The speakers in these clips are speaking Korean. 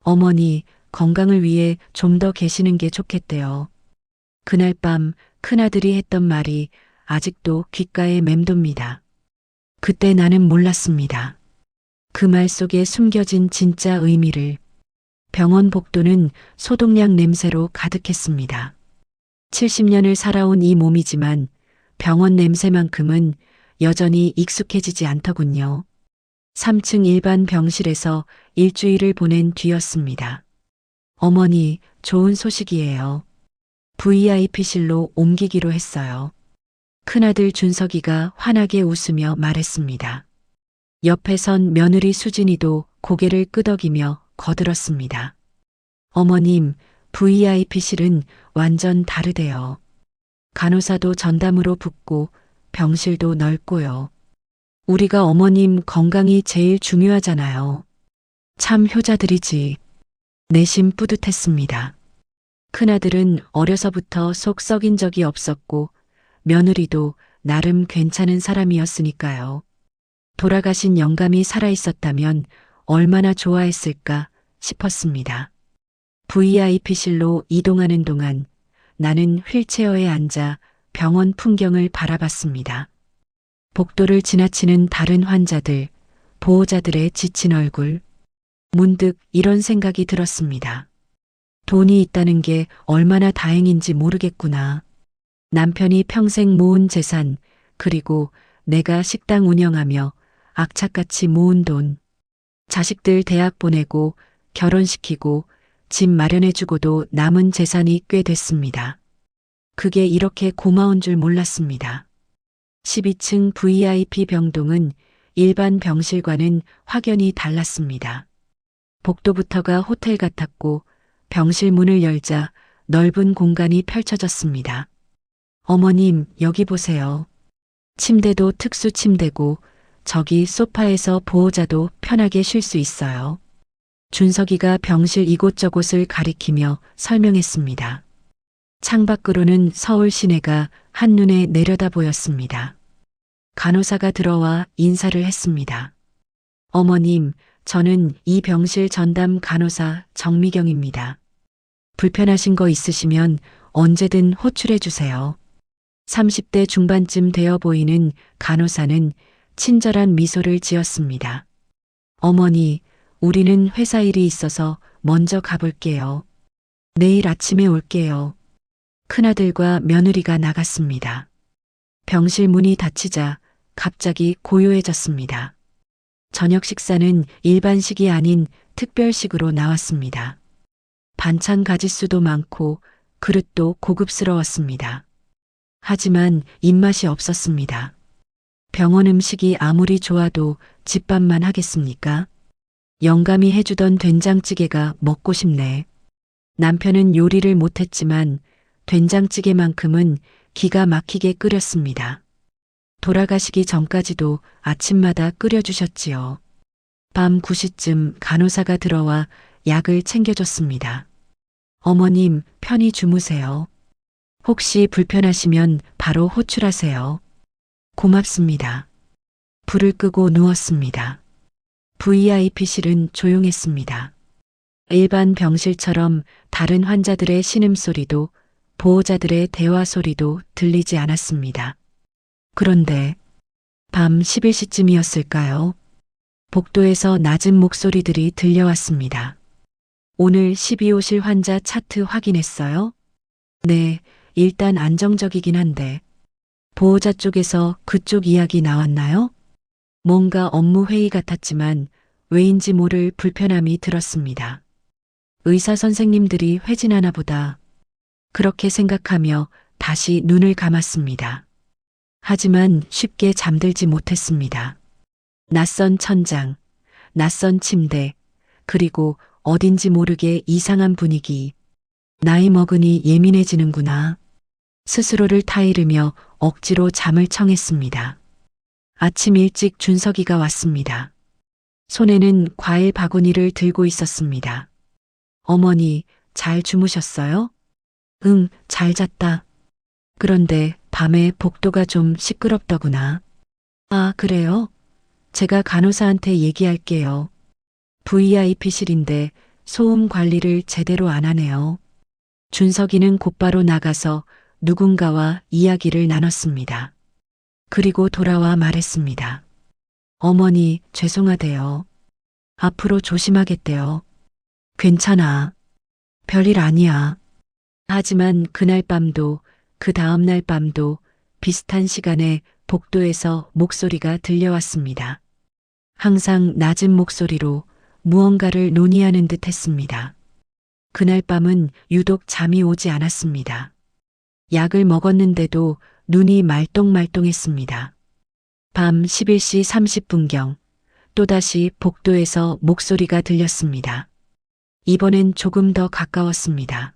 어머니 건강을 위해 좀 더 계시는 게 좋겠대요. 그날 밤 큰아들이 했던 말이 아직도 귓가에 맴돕니다. 그때 나는 몰랐습니다. 그 말 속에 숨겨진 진짜 의미를. 병원 복도는 소독약 냄새로 가득했습니다. 70년을 살아온 이 몸이지만 병원 냄새만큼은 여전히 익숙해지지 않더군요. 3층 일반 병실에서 일주일을 보낸 뒤였습니다. 어머니, 좋은 소식이에요. VIP실로 옮기기로 했어요. 큰아들 준석이가 환하게 웃으며 말했습니다. 옆에 선 며느리 수진이도 고개를 끄덕이며 거들었습니다. 어머님, VIP실은 완전 다르대요. 간호사도 전담으로 붙고 병실도 넓고요. 우리가 어머님 건강이 제일 중요하잖아요. 참 효자들이지. 내심 뿌듯했습니다. 큰아들은 어려서부터 속 썩인 적이 없었고 며느리도 나름 괜찮은 사람이었으니까요. 돌아가신 영감이 살아있었다면 얼마나 좋아했을까 싶었습니다. VIP실로 이동하는 동안 나는 휠체어에 앉아 병원 풍경을 바라봤습니다. 복도를 지나치는 다른 환자들, 보호자들의 지친 얼굴. 문득 이런 생각이 들었습니다. 돈이 있다는 게 얼마나 다행인지 모르겠구나. 남편이 평생 모은 재산, 그리고 내가 식당 운영하며 악착같이 모은 돈. 자식들 대학 보내고 결혼시키고 집 마련해주고도 남은 재산이 꽤 됐습니다. 그게 이렇게 고마운 줄 몰랐습니다. 12층 VIP 병동은 일반 병실과는 확연히 달랐습니다. 복도부터가 호텔 같았고 병실 문을 열자 넓은 공간이 펼쳐졌습니다. 어머님, 여기 보세요. 침대도 특수 침대고 저기 소파에서 보호자도 편하게 쉴 수 있어요. 준석이가 병실 이곳저곳을 가리키며 설명했습니다. 창밖으로는 서울 시내가 한눈에 내려다 보였습니다. 간호사가 들어와 인사를 했습니다. 어머님, 저는 이 병실 전담 간호사 정미경입니다. 불편하신 거 있으시면 언제든 호출해 주세요. 30대 중반쯤 되어 보이는 간호사는 친절한 미소를 지었습니다. 어머니, 우리는 회사 일이 있어서 먼저 가볼게요. 내일 아침에 올게요. 큰아들과 며느리가 나갔습니다. 병실 문이 닫히자 갑자기 고요해졌습니다. 저녁 식사는 일반식이 아닌 특별식으로 나왔습니다. 반찬 가짓수도 많고 그릇도 고급스러웠습니다. 하지만 입맛이 없었습니다. 병원 음식이 아무리 좋아도 집밥만 하겠습니까? 영감이 해주던 된장찌개가 먹고 싶네. 남편은 요리를 못했지만 된장찌개만큼은 기가 막히게 끓였습니다. 돌아가시기 전까지도 아침마다 끓여주셨지요. 밤 9시쯤 간호사가 들어와 약을 챙겨줬습니다. 어머님, 편히 주무세요. 혹시 불편하시면 바로 호출하세요. 고맙습니다. 불을 끄고 누웠습니다. VIP실은 조용했습니다. 일반 병실처럼 다른 환자들의 신음소리도 보호자들의 대화 소리도 들리지 않았습니다. 그런데 밤 11시쯤이었을까요? 복도에서 낮은 목소리들이 들려왔습니다. 오늘 12호실 환자 차트 확인했어요? 네, 일단 안정적이긴 한데. 보호자 쪽에서 그쪽 이야기 나왔나요? 뭔가 업무 회의 같았지만 왜인지 모를 불편함이 들었습니다. 의사 선생님들이 회진하나 보다. 그렇게 생각하며 다시 눈을 감았습니다. 하지만 쉽게 잠들지 못했습니다. 낯선 천장, 낯선 침대, 그리고 어딘지 모르게 이상한 분위기. 나이 먹으니 예민해지는구나. 스스로를 타이르며 억지로 잠을 청했습니다. 아침 일찍 준석이가 왔습니다. 손에는 과일 바구니를 들고 있었습니다. 어머니, 잘 주무셨어요? 응, 잘 잤다. 그런데 밤에 복도가 좀 시끄럽더구나. 아, 그래요? 제가 간호사한테 얘기할게요. VIP실인데 소음 관리를 제대로 안 하네요. 준석이는 곧바로 나가서 누군가와 이야기를 나눴습니다. 그리고 돌아와 말했습니다. 어머니, 죄송하대요. 앞으로 조심하겠대요. 괜찮아. 별일 아니야. 하지만 그날 밤도 그 다음날 밤도 비슷한 시간에 복도에서 목소리가 들려왔습니다. 항상 낮은 목소리로 무언가를 논의하는 듯 했습니다. 그날 밤은 유독 잠이 오지 않았습니다. 약을 먹었는데도 눈이 말똥말똥했습니다. 밤 11시 30분경 또다시 복도에서 목소리가 들렸습니다. 이번엔 조금 더 가까웠습니다.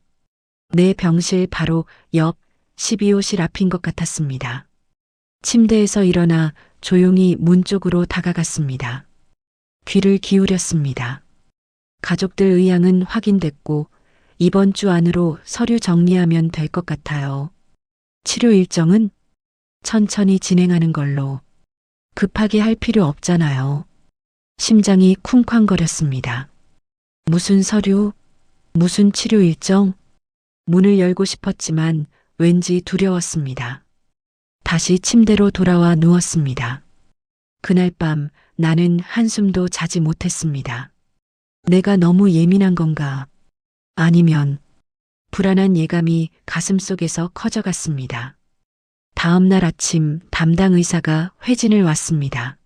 내 병실 바로 옆 12호실 앞인 것 같았습니다. 침대에서 일어나 조용히 문 쪽으로 다가갔습니다. 귀를 기울였습니다. 가족들 의향은 확인됐고 이번 주 안으로 서류 정리하면 될 것 같아요. 치료 일정은 천천히 진행하는 걸로. 급하게 할 필요 없잖아요. 심장이 쿵쾅거렸습니다. 무슨 서류? 무슨 치료 일정? 문을 열고 싶었지만 왠지 두려웠습니다. 다시 침대로 돌아와 누웠습니다. 그날 밤 나는 한숨도 자지 못했습니다. 내가 너무 예민한 건가? 아니면 불안한 예감이 가슴속에서 커져갔습니다. 다음 날 아침 담당 의사가 회진을 왔습니다.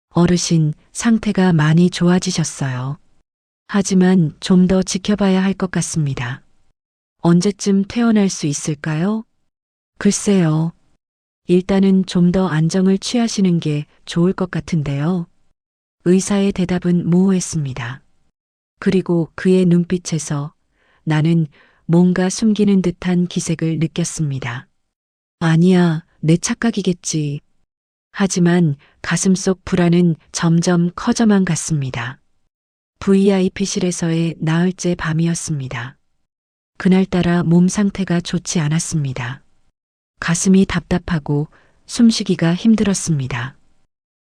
어르신, 상태가 많이 좋아지셨어요. 하지만 좀 더 지켜봐야 할 것 같습니다. 언제쯤 퇴원할 수 있을까요? 글쎄요. 일단은 좀 더 안정을 취하시는 게 좋을 것 같은데요. 의사의 대답은 모호했습니다. 그리고 그의 눈빛에서 나는 뭔가 숨기는 듯한 기색을 느꼈습니다. 아니야, 내 착각이겠지. 하지만 가슴속 불안은 점점 커져만 갔습니다. VIP실에서의 나흘째 밤이었습니다. 그날따라 몸 상태가 좋지 않았습니다. 가슴이 답답하고 숨쉬기가 힘들었습니다.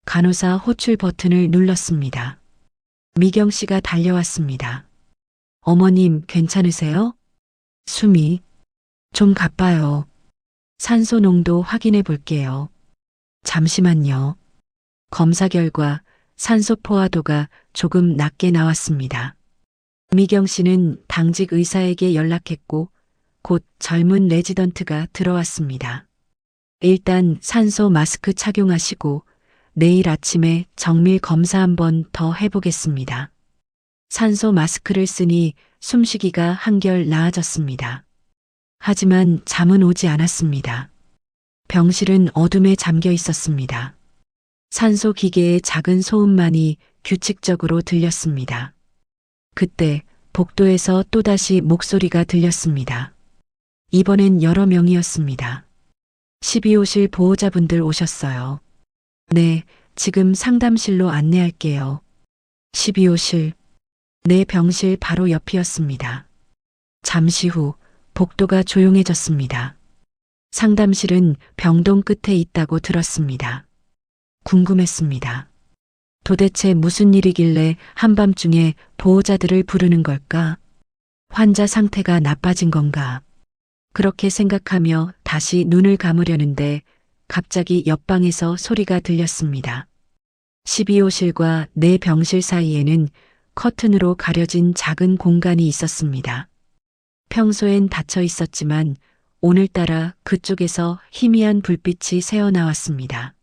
간호사 호출 버튼을 눌렀습니다. 미경 씨가 달려왔습니다. 어머님, 괜찮으세요? 숨이 좀 가빠요. 산소 농도 확인해 볼게요. 잠시만요. 검사 결과 산소 포화도가 조금 낮게 나왔습니다. 미경 씨는 당직 의사에게 연락했고 곧 젊은 레지던트가 들어왔습니다. 일단 산소 마스크 착용하시고 내일 아침에 정밀 검사 한번 더 해보겠습니다. 산소 마스크를 쓰니 숨쉬기가 한결 나아졌습니다. 하지만 잠은 오지 않았습니다. 병실은 어둠에 잠겨 있었습니다. 산소 기계의 작은 소음만이 규칙적으로 들렸습니다. 그때 복도에서 또다시 목소리가 들렸습니다. 이번엔 여러 명이었습니다. 12호실 보호자분들 오셨어요. 네, 지금 상담실로 안내할게요. 12호실. 내 병실 바로 옆이었습니다. 잠시 후 복도가 조용해졌습니다. 상담실은 병동 끝에 있다고 들었습니다. 궁금했습니다. 도대체 무슨 일이길래 한밤중에 보호자들을 부르는 걸까? 환자 상태가 나빠진 건가? 그렇게 생각하며 다시 눈을 감으려는데 갑자기 옆방에서 소리가 들렸습니다. 12호실과 내 병실 사이에는 커튼으로 가려진 작은 공간이 있었습니다. 평소엔 닫혀 있었지만 오늘따라 그쪽에서 희미한 불빛이 새어나왔습니다.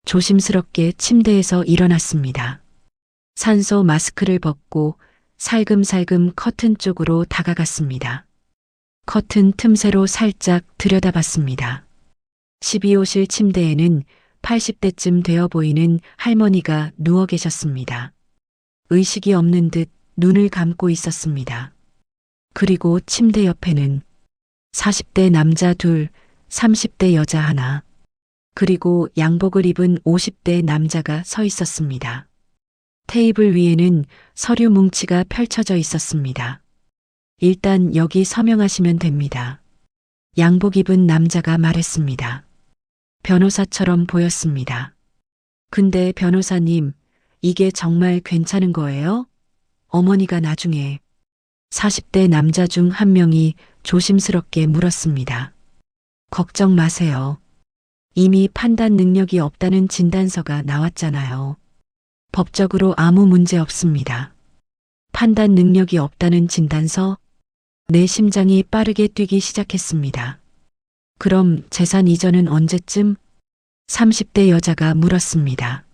조심스럽게 침대에서 일어났습니다. 산소 마스크를 벗고 살금살금 커튼 쪽으로 다가갔습니다. 커튼 틈새로 살짝 들여다봤습니다. 12호실 침대에는 80대쯤 되어 보이는 할머니가 누워 계셨습니다. 의식이 없는 듯 눈을 감고 있었습니다. 그리고 침대 옆에는 40대 남자 둘, 30대 여자 하나, 그리고 양복을 입은 50대 남자가 서 있었습니다. 테이블 위에는 서류 뭉치가 펼쳐져 있었습니다. 일단 여기 서명하시면 됩니다. 양복 입은 남자가 말했습니다. 변호사처럼 보였습니다. 근데 변호사님, 이게 정말 괜찮은 거예요? 어머니가 나중에 40대 남자 중 한 명이 조심스럽게 물었습니다. 걱정 마세요. 이미 판단 능력이 없다는 진단서가 나왔잖아요. 법적으로 아무 문제 없습니다. 판단 능력이 없다는 진단서? 내 심장이 빠르게 뛰기 시작했습니다. 그럼 재산 이전은 언제쯤? 30대 여자가 물었습니다.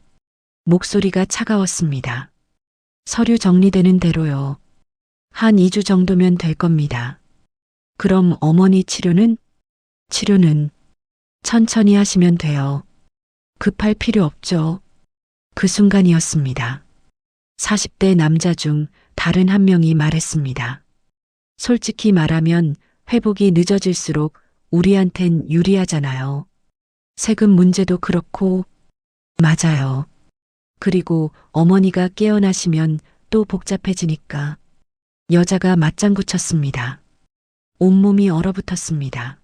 목소리가 차가웠습니다. 서류 정리되는 대로요. 한 2주 정도면 될 겁니다. 그럼 어머니 치료는? 치료는 천천히 하시면 돼요. 급할 필요 없죠. 그 순간이었습니다. 40대 남자 중 다른 한 명이 말했습니다. 솔직히 말하면 회복이 늦어질수록 우리한텐 유리하잖아요. 세금 문제도 그렇고. 맞아요. 그리고 어머니가 깨어나시면 또 복잡해지니까. 여자가 맞장구 쳤습니다. 온몸이 얼어붙었습니다.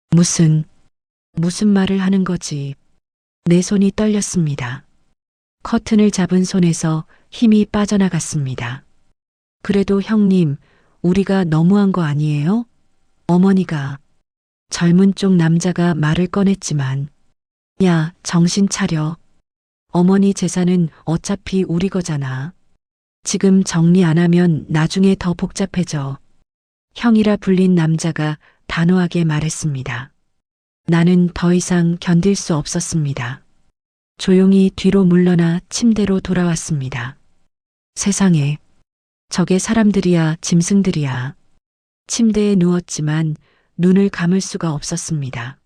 무슨 말을 하는 거지. 내 손이 떨렸습니다. 커튼을 잡은 손에서 힘이 빠져나갔습니다. 그래도 형님, 우리가 너무한 거 아니에요? 어머니가. 젊은 쪽 남자가 말을 꺼냈지만, 야, 정신 차려. 어머니 재산은 어차피 우리 거잖아. 지금 정리 안 하면 나중에 더 복잡해져. 형이라 불린 남자가 단호하게 말했습니다. 나는 더 이상 견딜 수 없었습니다. 조용히 뒤로 물러나 침대로 돌아왔습니다. 세상에, 저게 사람들이야, 짐승들이야. 침대에 누웠지만 눈을 감을 수가 없었습니다.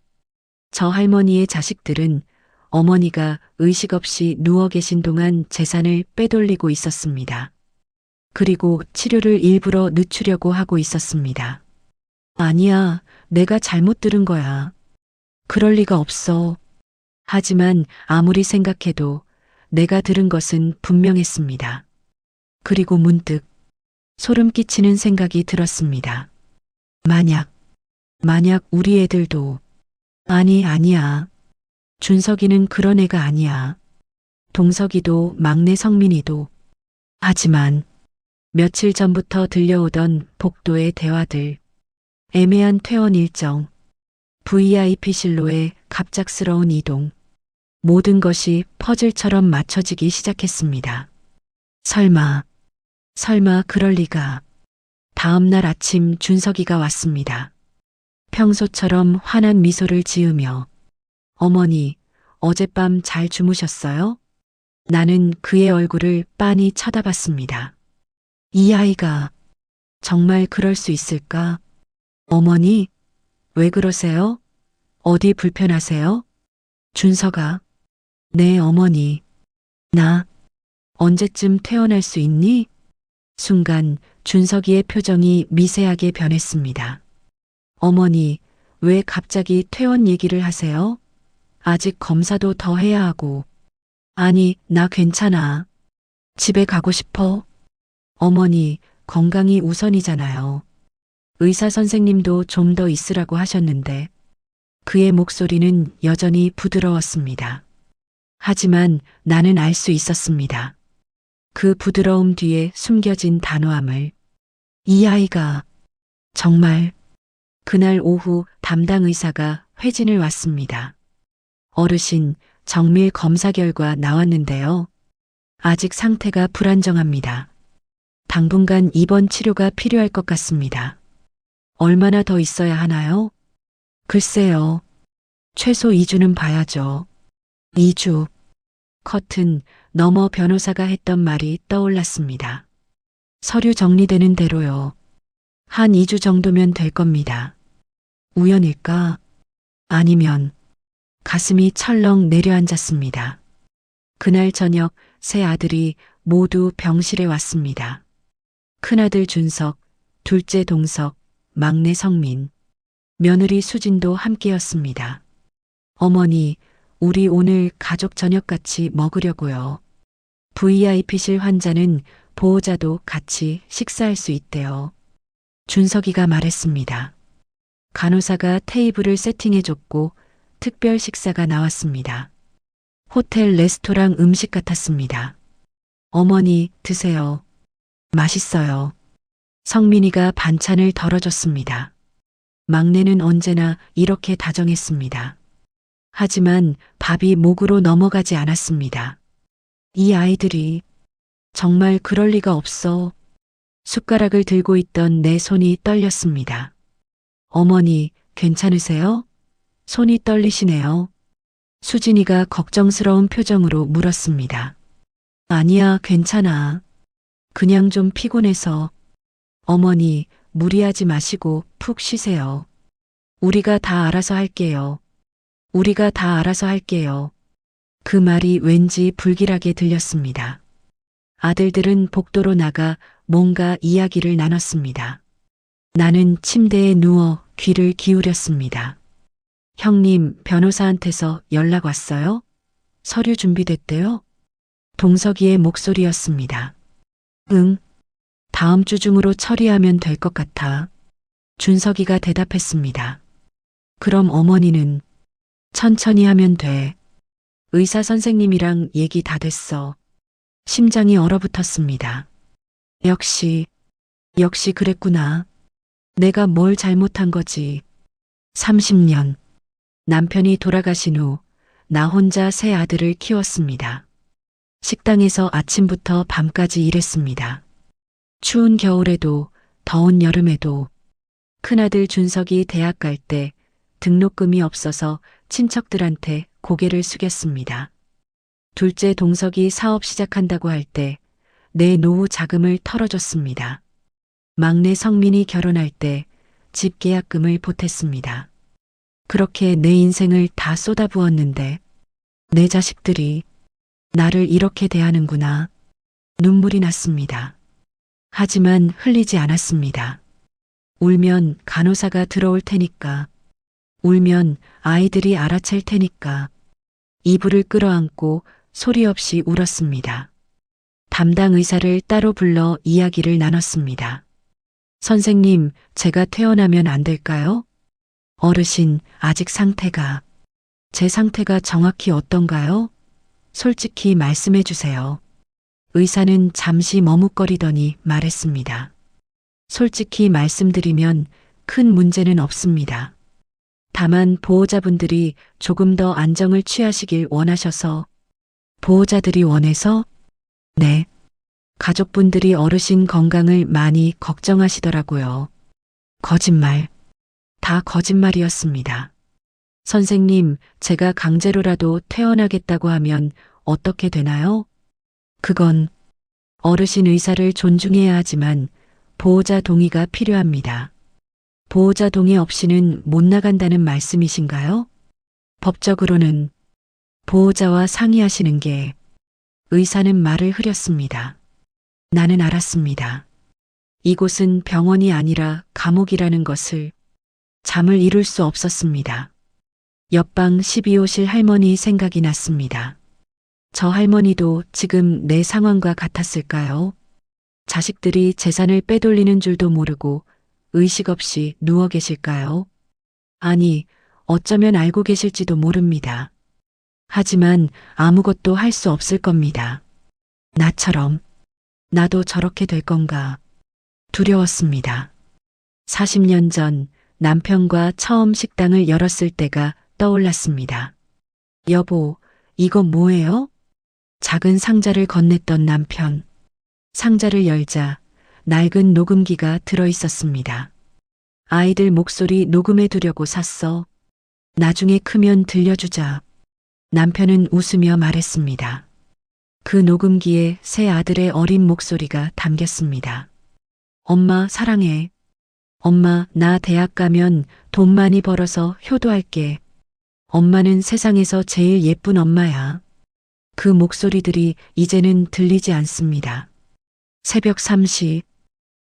저 할머니의 자식들은 어머니가 의식 없이 누워 계신 동안 재산을 빼돌리고 있었습니다. 그리고 치료를 일부러 늦추려고 하고 있었습니다. 아니야, 내가 잘못 들은 거야. 그럴 리가 없어. 하지만 아무리 생각해도 내가 들은 것은 분명했습니다. 그리고 문득 소름 끼치는 생각이 들었습니다. 만약 우리 애들도. 아니야. 준석이는 그런 애가 아니야. 동석이도 막내 성민이도. 하지만 며칠 전부터 들려오던 복도의 대화들, 애매한 퇴원 일정, VIP실로의 갑작스러운 이동, 모든 것이 퍼즐처럼 맞춰지기 시작했습니다. 설마 그럴 리가. 다음 날 아침 준석이가 왔습니다. 평소처럼 환한 미소를 지으며, 어머니, 어젯밤 잘 주무셨어요? 나는 그의 얼굴을 빤히 쳐다봤습니다. 이 아이가 정말 그럴 수 있을까? 어머니, 왜 그러세요? 어디 불편하세요? 준석아. 네, 어머니. 나 언제쯤 퇴원할 수 있니? 순간 준석이의 표정이 미세하게 변했습니다. 어머니, 왜 갑자기 퇴원 얘기를 하세요? 아직 검사도 더 해야 하고. 아니, 나 괜찮아. 집에 가고 싶어. 어머니, 건강이 우선이잖아요. 의사 선생님도 좀 더 있으라고 하셨는데. 그의 목소리는 여전히 부드러웠습니다. 하지만 나는 알 수 있었습니다. 그 부드러움 뒤에 숨겨진 단호함을. 이 아이가 정말. 그날 오후 담당 의사가 회진을 왔습니다. 어르신, 정밀 검사 결과 나왔는데요. 아직 상태가 불안정합니다. 당분간 입원 치료가 필요할 것 같습니다. 얼마나 더 있어야 하나요? 글쎄요. 최소 2주는 봐야죠. 2주. 커튼 너머 변호사가 했던 말이 떠올랐습니다. 서류 정리되는 대로요. 한 2주 정도면 될 겁니다. 우연일까? 아니면. 가슴이 철렁 내려앉았습니다. 그날 저녁 세 아들이 모두 병실에 왔습니다. 큰아들 준석, 둘째 동석, 막내 성민, 며느리 수진도 함께였습니다. 어머니, 우리 오늘 가족 저녁 같이 먹으려고요. VIP실 환자는 보호자도 같이 식사할 수 있대요. 준석이가 말했습니다. 간호사가 테이블을 세팅해줬고 특별 식사가 나왔습니다. 호텔 레스토랑 음식 같았습니다. 어머니, 드세요. 맛있어요. 성민이가 반찬을 덜어줬습니다. 막내는 언제나 이렇게 다정했습니다. 하지만 밥이 목으로 넘어가지 않았습니다. 이 아이들이 정말 그럴 리가 없어. 숟가락을 들고 있던 내 손이 떨렸습니다. 어머니, 괜찮으세요? 손이 떨리시네요. 수진이가 걱정스러운 표정으로 물었습니다. 아니야, 괜찮아. 그냥 좀 피곤해서. 어머니, 무리하지 마시고 푹 쉬세요. 우리가 다 알아서 할게요. 우리가 다 알아서 할게요. 그 말이 왠지 불길하게 들렸습니다. 아들들은 복도로 나가 뭔가 이야기를 나눴습니다. 나는 침대에 누워 귀를 기울였습니다. 형님, 변호사한테서 연락 왔어요? 서류 준비됐대요? 동석이의 목소리였습니다. 응. 다음 주 중으로 처리하면 될 것 같아. 준석이가 대답했습니다. 그럼 어머니는 천천히 하면 돼. 의사 선생님이랑 얘기 다 됐어. 심장이 얼어붙었습니다. 역시 그랬구나. 내가 뭘 잘못한 거지. 30년. 남편이 돌아가신 후 나 혼자 세 아들을 키웠습니다. 식당에서 아침부터 밤까지 일했습니다. 추운 겨울에도 더운 여름에도 큰아들 준석이 대학 갈 때 등록금이 없어서 친척들한테 고개를 숙였습니다. 둘째 동석이 사업 시작한다고 할 때 내 노후 자금을 털어줬습니다. 막내 성민이 결혼할 때 집 계약금을 보탰습니다. 그렇게 내 인생을 다 쏟아부었는데 내 자식들이 나를 이렇게 대하는구나. 눈물이 났습니다. 하지만 흘리지 않았습니다. 울면 간호사가 들어올 테니까. 울면 아이들이 알아챌 테니까. 이불을 끌어안고 소리 없이 울었습니다. 담당 의사를 따로 불러 이야기를 나눴습니다. 선생님, 제가 퇴원하면 안 될까요? 어르신, 아직 상태가. 제 상태가 정확히 어떤가요? 솔직히 말씀해 주세요. 의사는 잠시 머뭇거리더니 말했습니다. 솔직히 말씀드리면 큰 문제는 없습니다. 다만 보호자분들이 조금 더 안정을 취하시길 원하셔서. 보호자들이 원해서? 네. 가족분들이 어르신 건강을 많이 걱정하시더라고요. 거짓말. 다 거짓말이었습니다. 선생님, 제가 강제로라도 퇴원하겠다고 하면 어떻게 되나요? 그건 어르신 의사를 존중해야 하지만 보호자 동의가 필요합니다. 보호자 동의 없이는 못 나간다는 말씀이신가요? 법적으로는 보호자와 상의하시는 게. 의사는 말을 흐렸습니다. 나는 알았습니다. 이곳은 병원이 아니라 감옥이라는 것을. 잠을 이룰 수 없었습니다. 옆방 12호실 할머니 생각이 났습니다. 저 할머니도 지금 내 상황과 같았을까요? 자식들이 재산을 빼돌리는 줄도 모르고 의식 없이 누워 계실까요? 아니, 어쩌면 알고 계실지도 모릅니다. 하지만 아무것도 할 수 없을 겁니다. 나처럼. 나도 저렇게 될 건가. 두려웠습니다. 40년 전 남편과 처음 식당을 열었을 때가 떠올랐습니다. 여보, 이거 뭐예요? 작은 상자를 건넸던 남편. 상자를 열자 낡은 녹음기가 들어 있었습니다. 아이들 목소리 녹음해 두려고 샀어. 나중에 크면 들려주자. 남편은 웃으며 말했습니다. 그 녹음기에 세 아들의 어린 목소리가 담겼습니다. 엄마 사랑해. 엄마 나 대학 가면 돈 많이 벌어서 효도할게. 엄마는 세상에서 제일 예쁜 엄마야. 그 목소리들이 이제는 들리지 않습니다. 새벽 3시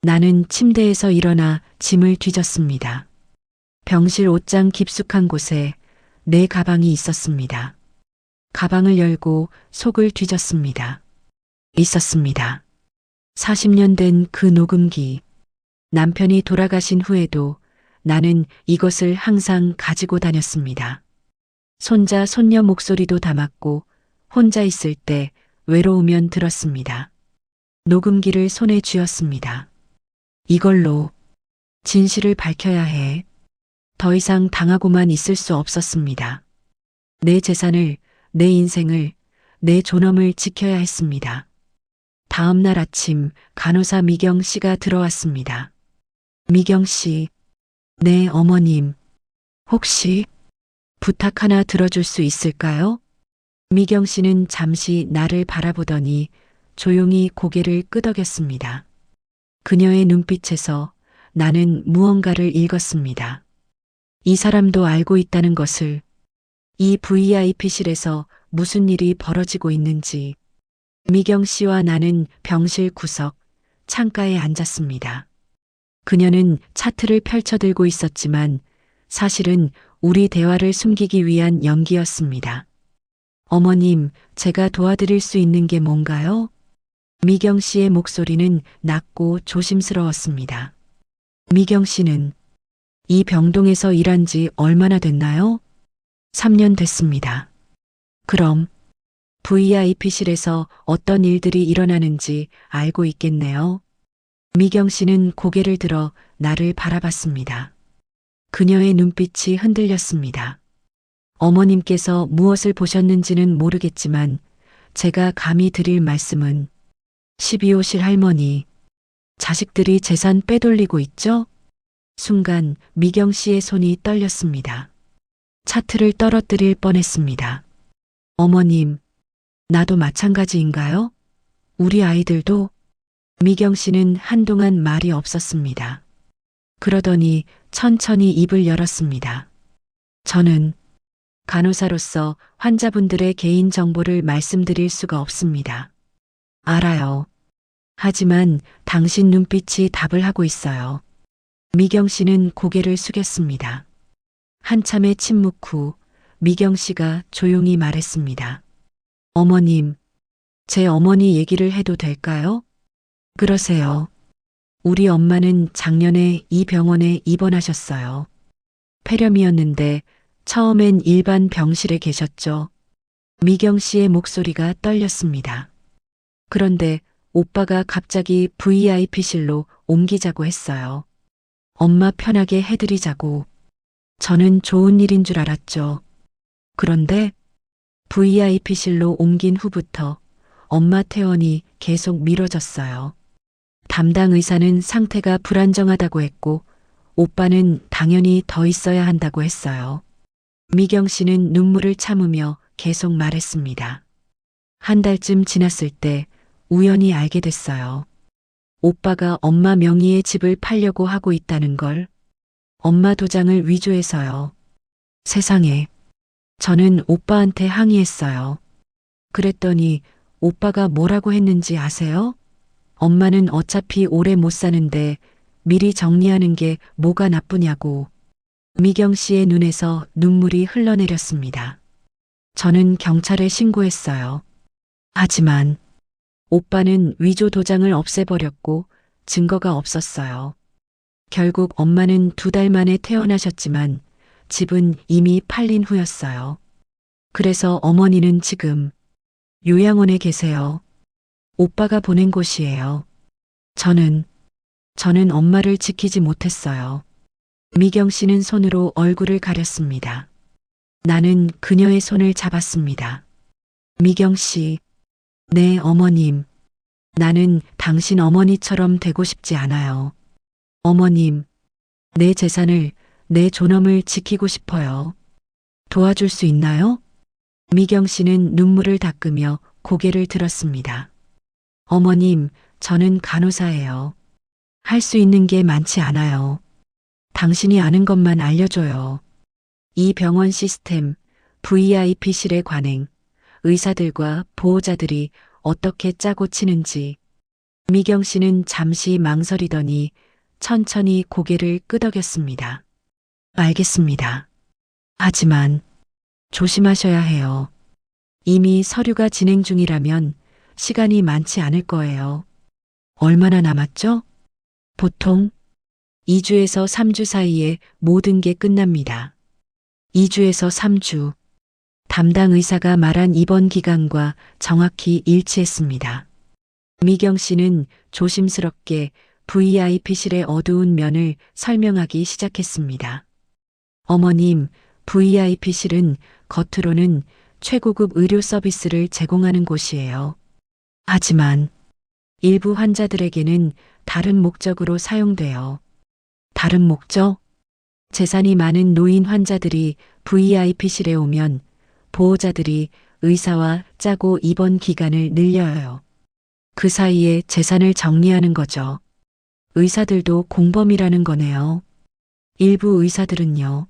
나는 침대에서 일어나 짐을 뒤졌습니다. 병실 옷장 깊숙한 곳에 내 가방이 있었습니다. 가방을 열고 속을 뒤졌습니다. 있었습니다. 40년 된 그 녹음기. 남편이 돌아가신 후에도 나는 이것을 항상 가지고 다녔습니다. 손자, 손녀 목소리도 담았고 혼자 있을 때 외로우면 들었습니다. 녹음기를 손에 쥐었습니다. 이걸로 진실을 밝혀야 해. 더 이상 당하고만 있을 수 없었습니다. 내 재산을, 내 인생을, 내 존엄을 지켜야 했습니다. 다음 날 아침 간호사 미경 씨가 들어왔습니다. 미경 씨, 네, 어머님. 혹시 부탁 하나 들어줄 수 있을까요? 미경 씨는 잠시 나를 바라보더니 조용히 고개를 끄덕였습니다. 그녀의 눈빛에서 나는 무언가를 읽었습니다. 이 사람도 알고 있다는 것을, 이 VIP실에서 무슨 일이 벌어지고 있는지. 미경 씨와 나는 병실 구석, 창가에 앉았습니다. 그녀는 차트를 펼쳐들고 있었지만 사실은 우리 대화를 숨기기 위한 연기였습니다. 어머님, 제가 도와드릴 수 있는 게 뭔가요? 미경 씨의 목소리는 낮고 조심스러웠습니다. 미경 씨는 이 병동에서 일한 지 얼마나 됐나요? 3년 됐습니다. 그럼 VIP실에서 어떤 일들이 일어나는지 알고 있겠네요. 미경 씨는 고개를 들어 나를 바라봤습니다. 그녀의 눈빛이 흔들렸습니다. 어머님께서 무엇을 보셨는지는 모르겠지만 제가 감히 드릴 말씀은 12호실 할머니, 자식들이 재산 빼돌리고 있죠? 순간 미경 씨의 손이 떨렸습니다. 차트를 떨어뜨릴 뻔했습니다. 어머님, 나도 마찬가지인가요? 우리 아이들도? 미경 씨는 한동안 말이 없었습니다. 그러더니 천천히 입을 열었습니다. 저는 간호사로서 환자분들의 개인 정보를 말씀드릴 수가 없습니다. 알아요. 하지만 당신 눈빛이 답을 하고 있어요. 미경 씨는 고개를 숙였습니다. 한참의 침묵 후 미경 씨가 조용히 말했습니다. 어머님, 제 어머니 얘기를 해도 될까요? 그러세요. 우리 엄마는 작년에 이 병원에 입원하셨어요. 폐렴이었는데 처음엔 일반 병실에 계셨죠. 미경 씨의 목소리가 떨렸습니다. 그런데 오빠가 갑자기 VIP실로 옮기자고 했어요. 엄마 편하게 해드리자고. 저는 좋은 일인 줄 알았죠. 그런데 VIP실로 옮긴 후부터 엄마 퇴원이 계속 미뤄졌어요. 담당 의사는 상태가 불안정하다고 했고 오빠는 당연히 더 있어야 한다고 했어요. 미경 씨는 눈물을 참으며 계속 말했습니다. 한 달쯤 지났을 때 우연히 알게 됐어요. 오빠가 엄마 명의의 집을 팔려고 하고 있다는 걸. 엄마 도장을 위조해서요. 세상에. 저는 오빠한테 항의했어요. 그랬더니 오빠가 뭐라고 했는지 아세요? 엄마는 어차피 오래 못 사는데 미리 정리하는 게 뭐가 나쁘냐고. 미경 씨의 눈에서 눈물이 흘러내렸습니다. 저는 경찰에 신고했어요. 하지만 오빠는 위조 도장을 없애버렸고 증거가 없었어요. 결국 엄마는 2달 만에 퇴원하셨지만 집은 이미 팔린 후였어요. 그래서 어머니는 지금 요양원에 계세요. 오빠가 보낸 곳이에요. 저는 엄마를 지키지 못했어요. 미경 씨는 손으로 얼굴을 가렸습니다. 나는 그녀의 손을 잡았습니다. 미경 씨, 네, 어머님. 나는 당신 어머니처럼 되고 싶지 않아요. 어머님, 내 재산을, 내 존엄을 지키고 싶어요. 도와줄 수 있나요? 미경 씨는 눈물을 닦으며 고개를 들었습니다. 어머님, 저는 간호사예요. 할 수 있는 게 많지 않아요. 당신이 아는 것만 알려줘요. 이 병원 시스템, VIP실의 관행, 의사들과 보호자들이 어떻게 짜고 치는지. 미경 씨는 잠시 망설이더니 천천히 고개를 끄덕였습니다. 알겠습니다. 하지만 조심하셔야 해요. 이미 서류가 진행 중이라면 시간이 많지 않을 거예요. 얼마나 남았죠? 보통 2주에서 3주 사이에 모든 게 끝납니다. 2주에서 3주. 담당 의사가 말한 입원 기간과 정확히 일치했습니다. 미경 씨는 조심스럽게 VIP실의 어두운 면을 설명하기 시작했습니다. 어머님, VIP실은 겉으로는 최고급 의료 서비스를 제공하는 곳이에요. 하지만 일부 환자들에게는 다른 목적으로 사용돼요. 다른 목적? 재산이 많은 노인 환자들이 VIP실에 오면 보호자들이 의사와 짜고 입원 기간을 늘려요. 그 사이에 재산을 정리하는 거죠. 의사들도 공범이라는 거네요. 일부 의사들은요.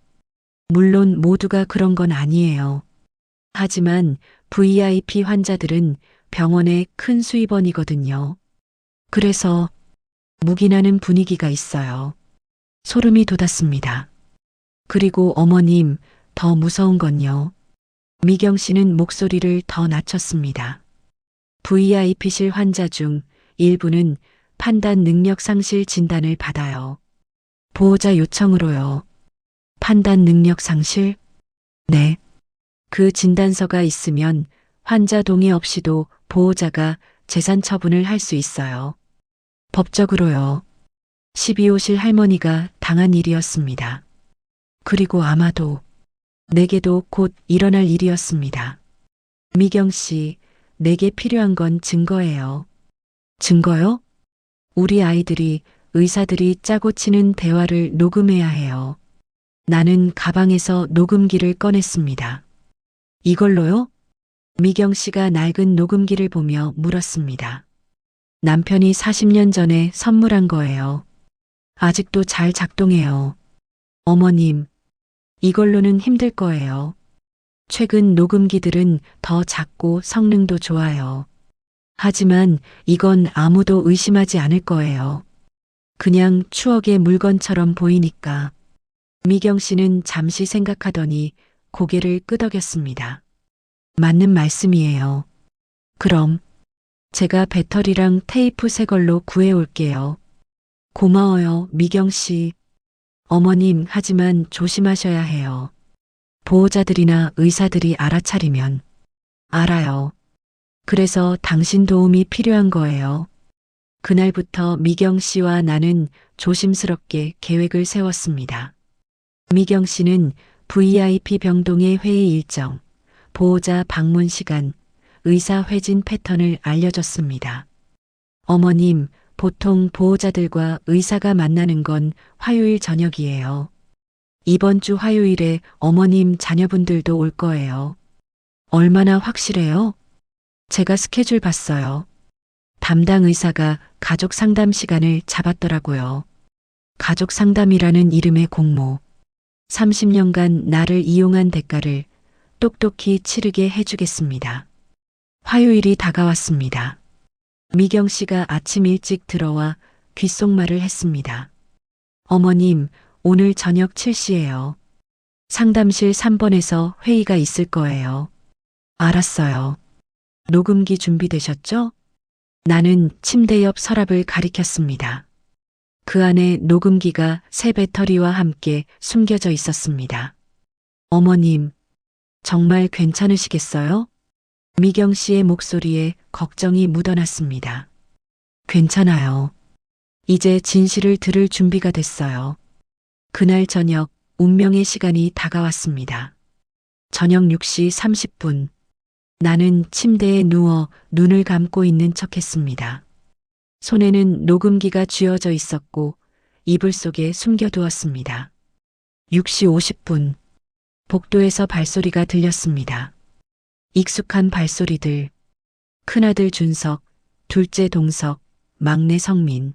물론 모두가 그런 건 아니에요. 하지만 VIP 환자들은 병원의 큰 수입원이거든요. 그래서 묵인하는 분위기가 있어요. 소름이 돋았습니다. 그리고 어머님, 더 무서운 건요. 미경 씨는 목소리를 더 낮췄습니다. VIP실 환자 중 일부는 판단 능력 상실 진단을 받아요. 보호자 요청으로요. 판단 능력 상실? 네. 그 진단서가 있으면 환자 동의 없이도 보호자가 재산 처분을 할 수 있어요. 법적으로요. 12호실 할머니가 당한 일이었습니다. 그리고 아마도 내게도 곧 일어날 일이었습니다. 미경 씨, 내게 필요한 건 증거예요. 증거요? 우리 아이들이 의사들이 짜고 치는 대화를 녹음해야 해요. 나는 가방에서 녹음기를 꺼냈습니다. 이걸로요? 미경 씨가 낡은 녹음기를 보며 물었습니다. 남편이 40년 전에 선물한 거예요. 아직도 잘 작동해요. 어머님, 이걸로는 힘들 거예요. 최근 녹음기들은 더 작고 성능도 좋아요. 하지만 이건 아무도 의심하지 않을 거예요. 그냥 추억의 물건처럼 보이니까. 미경 씨는 잠시 생각하더니 고개를 끄덕였습니다. 맞는 말씀이에요. 그럼 제가 배터리랑 테이프 새 걸로 구해올게요. 고마워요, 미경 씨. 어머님, 하지만 조심하셔야 해요. 보호자들이나 의사들이 알아차리면. 알아요. 그래서 당신 도움이 필요한 거예요. 그날부터 미경 씨와 나는 조심스럽게 계획을 세웠습니다. 미경 씨는 VIP 병동의 회의 일정, 보호자 방문 시간, 의사 회진 패턴을 알려줬습니다. 어머님, 보통 보호자들과 의사가 만나는 건 화요일 저녁이에요. 이번 주 화요일에 어머님 자녀분들도 올 거예요. 얼마나 확실해요? 제가 스케줄 봤어요. 담당 의사가 가족 상담 시간을 잡았더라고요. 가족 상담이라는 이름의 공모. 30년간 나를 이용한 대가를 똑똑히 치르게 해주겠습니다. 화요일이 다가왔습니다. 미경 씨가 아침 일찍 들어와 귓속말을 했습니다. 어머님, 오늘 저녁 7시예요. 상담실 3번에서 회의가 있을 거예요. 알았어요. 녹음기 준비되셨죠? 나는 침대 옆 서랍을 가리켰습니다. 그 안에 녹음기가 새 배터리와 함께 숨겨져 있었습니다. 어머님, 정말 괜찮으시겠어요? 미경 씨의 목소리에 걱정이 묻어났습니다. 괜찮아요. 이제 진실을 들을 준비가 됐어요. 그날 저녁 운명의 시간이 다가왔습니다. 저녁 6시 30분. 나는 침대에 누워 눈을 감고 있는 척했습니다. 손에는 녹음기가 쥐어져 있었고 이불 속에 숨겨두었습니다. 6시 50분. 복도에서 발소리가 들렸습니다. 익숙한 발소리들. 큰아들 준석, 둘째 동석, 막내 성민.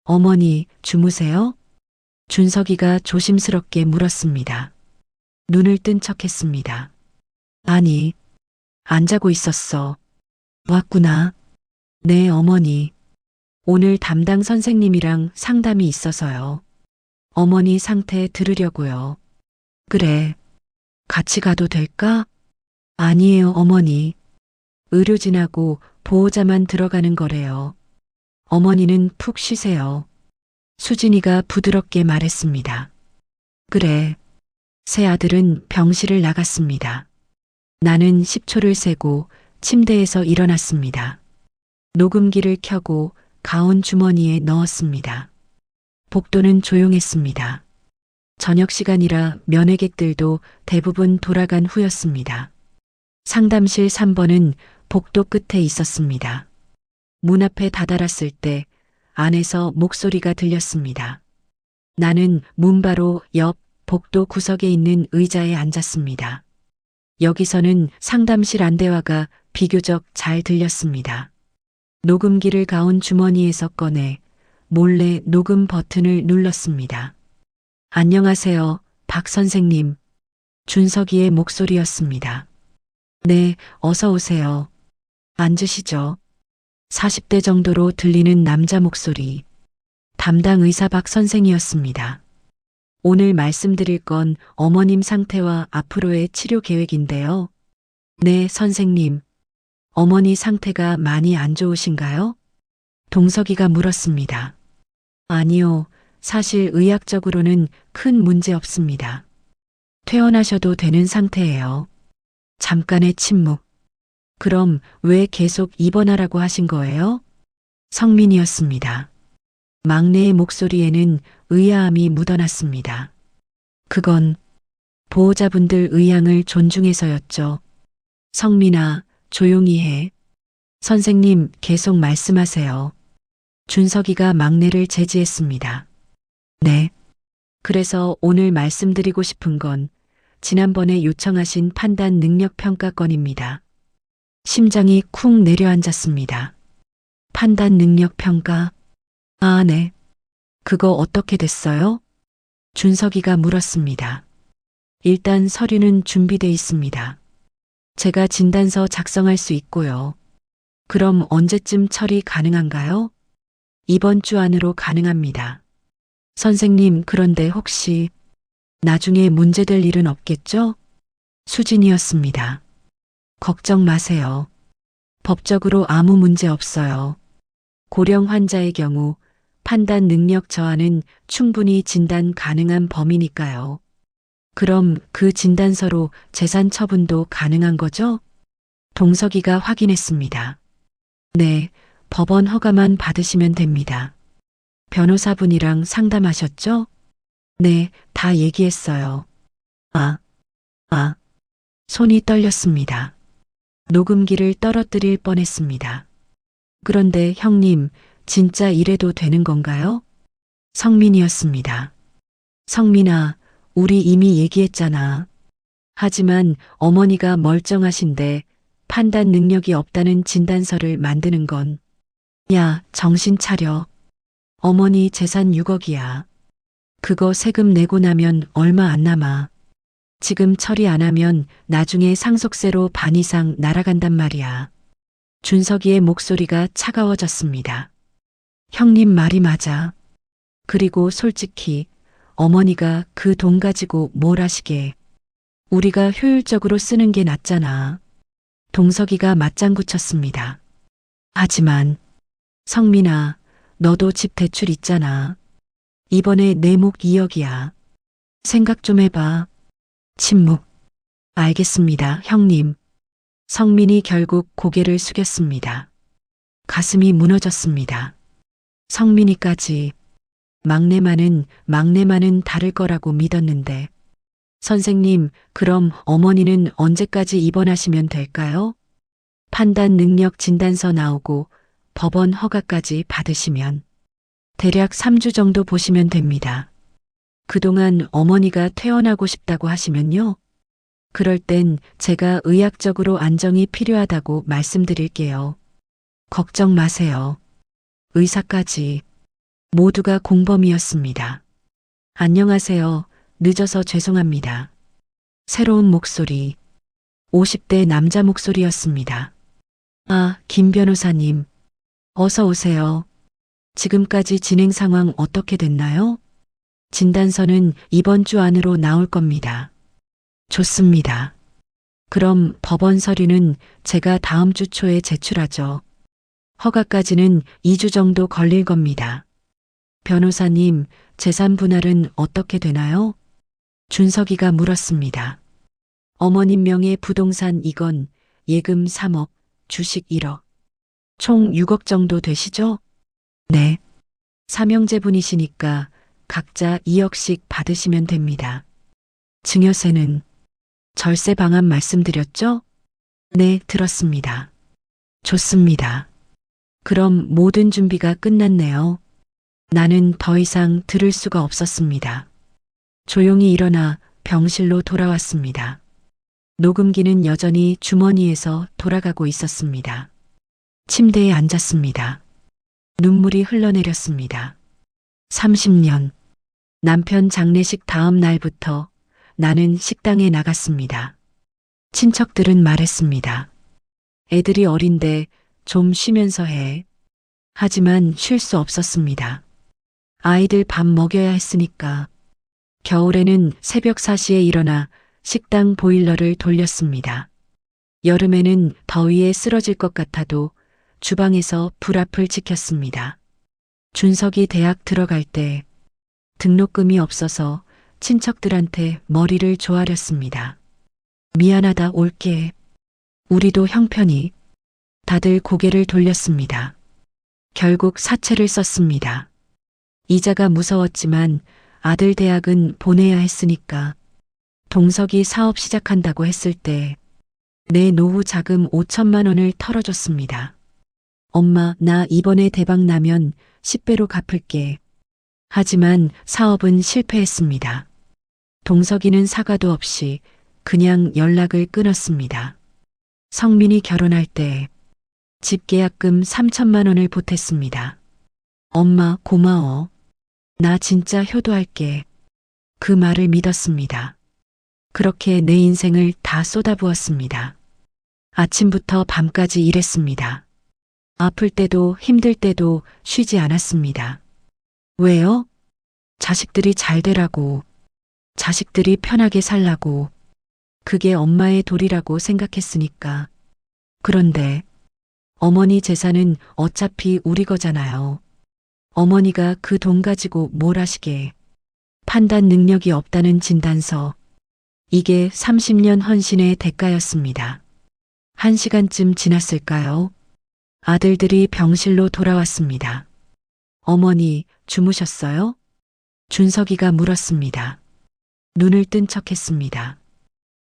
어머니, 주무세요? 준석이가 조심스럽게 물었습니다. 눈을 뜬 척했습니다. 아니, 안 자고 있었어. 왔구나. 네, 어머니. 오늘 담당 선생님이랑 상담이 있어서요. 어머니 상태 들으려고요. 그래. 같이 가도 될까? 아니에요, 어머니. 의료진하고 보호자만 들어가는 거래요. 어머니는 푹 쉬세요. 수진이가 부드럽게 말했습니다. 그래. 새 아들은 병실을 나갔습니다. 나는 10초를 세고 침대에서 일어났습니다. 녹음기를 켜고 가운 주머니에 넣었습니다. 복도는 조용했습니다. 저녁 시간이라 면회객들도 대부분 돌아간 후였습니다. 상담실 3번은 복도 끝에 있었습니다. 문 앞에 다다랐을 때 안에서 목소리가 들렸습니다. 나는 문 바로 옆 복도 구석에 있는 의자에 앉았습니다. 여기서는 상담실 안대화가 비교적 잘 들렸습니다. 녹음기를 가운 주머니에서 꺼내 몰래 녹음 버튼을 눌렀습니다. 안녕하세요, 박 선생님. 준석이의 목소리였습니다. 네, 어서 오세요. 앉으시죠. 40대 정도로 들리는 남자 목소리. 담당 의사 박 선생이었습니다. 오늘 말씀드릴 건 어머님 상태와 앞으로의 치료 계획인데요. 네, 선생님. 어머니 상태가 많이 안 좋으신가요? 동석이가 물었습니다. 아니요, 사실 의학적으로는 큰 문제 없습니다. 퇴원하셔도 되는 상태예요. 잠깐의 침묵. 그럼 왜 계속 입원하라고 하신 거예요? 성민이었습니다. 막내의 목소리에는 의아함이 묻어났습니다. 그건 보호자분들 의향을 존중해서였죠. 성민아, 조용히 해. 선생님, 계속 말씀하세요. 준석이가 막내를 제지했습니다. 네. 그래서 오늘 말씀드리고 싶은 건 지난번에 요청하신 판단 능력 평가 건입니다. 심장이 쿵 내려앉았습니다. 판단 능력 평가? 아, 네. 그거 어떻게 됐어요? 준석이가 물었습니다. 일단 서류는 준비돼 있습니다. 제가 진단서 작성할 수 있고요. 그럼 언제쯤 처리 가능한가요? 이번 주 안으로 가능합니다. 선생님, 그런데 혹시 나중에 문제될 일은 없겠죠? 수진이었습니다. 걱정 마세요. 법적으로 아무 문제 없어요. 고령 환자의 경우 판단 능력 저하는 충분히 진단 가능한 범위니까요. 그럼 그 진단서로 재산 처분도 가능한 거죠? 동석이가 확인했습니다. 네, 법원 허가만 받으시면 됩니다. 변호사분이랑 상담하셨죠? 네, 다 얘기했어요. 손이 떨렸습니다. 녹음기를 떨어뜨릴 뻔했습니다. 그런데 형님, 진짜 이래도 되는 건가요? 성민이었습니다. 성민아, 우리 이미 얘기했잖아. 하지만 어머니가 멀쩡하신데 판단 능력이 없다는 진단서를 만드는 건. 야, 정신 차려. 어머니 재산 6억이야. 그거 세금 내고 나면 얼마 안 남아. 지금 처리 안 하면 나중에 상속세로 반 이상 날아간단 말이야. 준석이의 목소리가 차가워졌습니다. 형님 말이 맞아. 그리고 솔직히 어머니가 그 돈 가지고 뭘 하시게. 우리가 효율적으로 쓰는 게 낫잖아. 동석이가 맞장구 쳤습니다. 하지만 성민아, 너도 집 대출 있잖아. 이번에 내 목 2억이야. 생각 좀 해봐. 침묵. 알겠습니다, 형님. 성민이 결국 고개를 숙였습니다. 가슴이 무너졌습니다. 성민이까지. 막내만은 다를 거라고 믿었는데. 선생님, 그럼 어머니는 언제까지 입원하시면 될까요? 판단 능력 진단서 나오고 법원 허가까지 받으시면 대략 3주 정도 보시면 됩니다. 그동안 어머니가 퇴원하고 싶다고 하시면요. 그럴 땐 제가 의학적으로 안정이 필요하다고 말씀드릴게요. 걱정 마세요. 의사까지 모두가 공범이었습니다. 안녕하세요. 늦어서 죄송합니다. 새로운 목소리. 50대 남자 목소리였습니다. 아, 김 변호사님. 어서 오세요. 지금까지 진행 상황 어떻게 됐나요? 진단서는 이번 주 안으로 나올 겁니다. 좋습니다. 그럼 법원 서류는 제가 다음 주 초에 제출하죠. 허가까지는 2주 정도 걸릴 겁니다. 변호사님, 재산 분할은 어떻게 되나요? 준석이가 물었습니다. 어머님 명의 부동산 이건 예금 3억, 주식 1억. 총 6억 정도 되시죠? 네. 삼형제분이시니까 각자 2억씩 받으시면 됩니다. 증여세는 절세 방안 말씀드렸죠? 네, 들었습니다. 좋습니다. 그럼 모든 준비가 끝났네요. 나는 더 이상 들을 수가 없었습니다. 조용히 일어나 병실로 돌아왔습니다. 녹음기는 여전히 주머니에서 돌아가고 있었습니다. 침대에 앉았습니다. 눈물이 흘러내렸습니다. 30년. 남편 장례식 다음 날부터 나는 식당에 나갔습니다. 친척들은 말했습니다. 애들이 어린데 좀 쉬면서 해. 하지만 쉴 수 없었습니다. 아이들 밥 먹여야 했으니까. 겨울에는 새벽 4시에 일어나 식당 보일러를 돌렸습니다. 여름에는 더위에 쓰러질 것 같아도 주방에서 불 앞을 지켰습니다. 준석이 대학 들어갈 때 등록금이 없어서 친척들한테 머리를 조아렸습니다. 미안하다 올게. 우리도 형편이. 다들 고개를 돌렸습니다. 결국 사채를 썼습니다. 이자가 무서웠지만 아들 대학은 보내야 했으니까. 동석이 사업 시작한다고 했을 때 내 노후 자금 5천만 원을 털어줬습니다. 엄마, 나 이번에 대박 나면 10배로 갚을게. 하지만 사업은 실패했습니다. 동석이는 사과도 없이 그냥 연락을 끊었습니다. 성민이 결혼할 때 집 계약금 3천만 원을 보탰습니다. 엄마, 고마워. 나 진짜 효도할게. 그 말을 믿었습니다. 그렇게 내 인생을 다 쏟아부었습니다. 아침부터 밤까지 일했습니다. 아플 때도 힘들 때도 쉬지 않았습니다. 왜요? 자식들이 잘 되라고. 자식들이 편하게 살라고. 그게 엄마의 도리라고 생각했으니까. 그런데 어머니 재산은 어차피 우리 거잖아요. 어머니가 그 돈 가지고 뭘 하시게. 판단 능력이 없다는 진단서. 이게 30년 헌신의 대가였습니다. 1시간쯤 지났을까요? 아들들이 병실로 돌아왔습니다. 어머니, 주무셨어요? 준석이가 물었습니다. 눈을 뜬 척했습니다.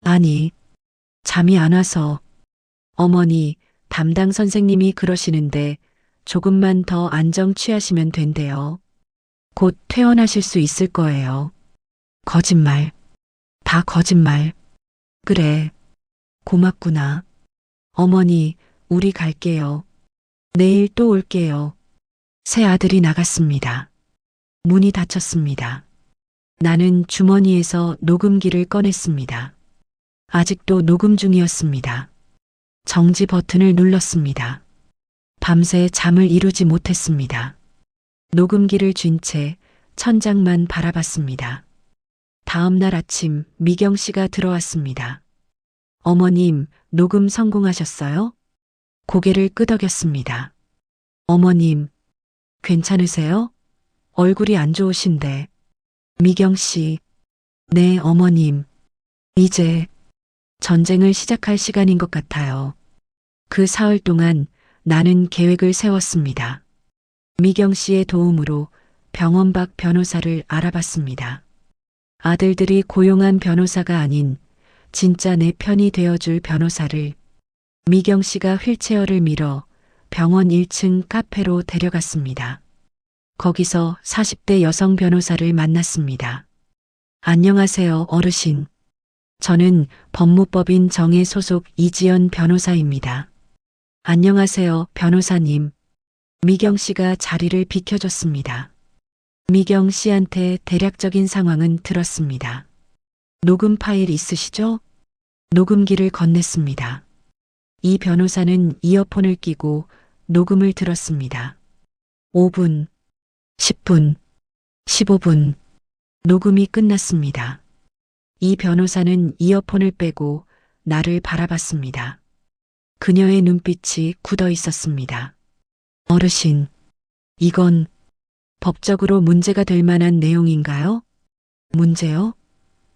아니, 잠이 안 와서. 어머니, 담당 선생님이 그러시는데 조금만 더 안정 취하시면 된대요. 곧 퇴원하실 수 있을 거예요. 거짓말. 다 거짓말. 그래. 고맙구나. 어머니, 우리 갈게요. 내일 또 올게요. 새 아들이 나갔습니다. 문이 닫혔습니다. 나는 주머니에서 녹음기를 꺼냈습니다. 아직도 녹음 중이었습니다. 정지 버튼을 눌렀습니다. 밤새 잠을 이루지 못했습니다. 녹음기를 쥔 채 천장만 바라봤습니다. 다음 날 아침 미경 씨가 들어왔습니다. 어머님, 녹음 성공하셨어요? 고개를 끄덕였습니다. 어머님, 괜찮으세요? 얼굴이 안 좋으신데. 미경 씨, 네, 어머님. 이제 전쟁을 시작할 시간인 것 같아요. 그 사흘 동안 나는 계획을 세웠습니다. 미경 씨의 도움으로 병원 밖 변호사를 알아봤습니다. 아들들이 고용한 변호사가 아닌 진짜 내 편이 되어줄 변호사를. 미경 씨가 휠체어를 밀어 병원 1층 카페로 데려갔습니다. 거기서 40대 여성 변호사를 만났습니다. 안녕하세요, 어르신. 저는 법무법인 정의 소속 이지연 변호사입니다. 안녕하세요, 변호사님. 미경 씨가 자리를 비켜줬습니다. 미경 씨한테 대략적인 상황은 들었습니다. 녹음 파일 있으시죠? 녹음기를 건넸습니다. 이 변호사는 이어폰을 끼고 녹음을 들었습니다. 5분, 10분, 15분. 녹음이 끝났습니다. 이 변호사는 이어폰을 빼고 나를 바라봤습니다. 그녀의 눈빛이 굳어 있었습니다. 어르신, 이건 법적으로 문제가 될 만한 내용인가요? 문제요?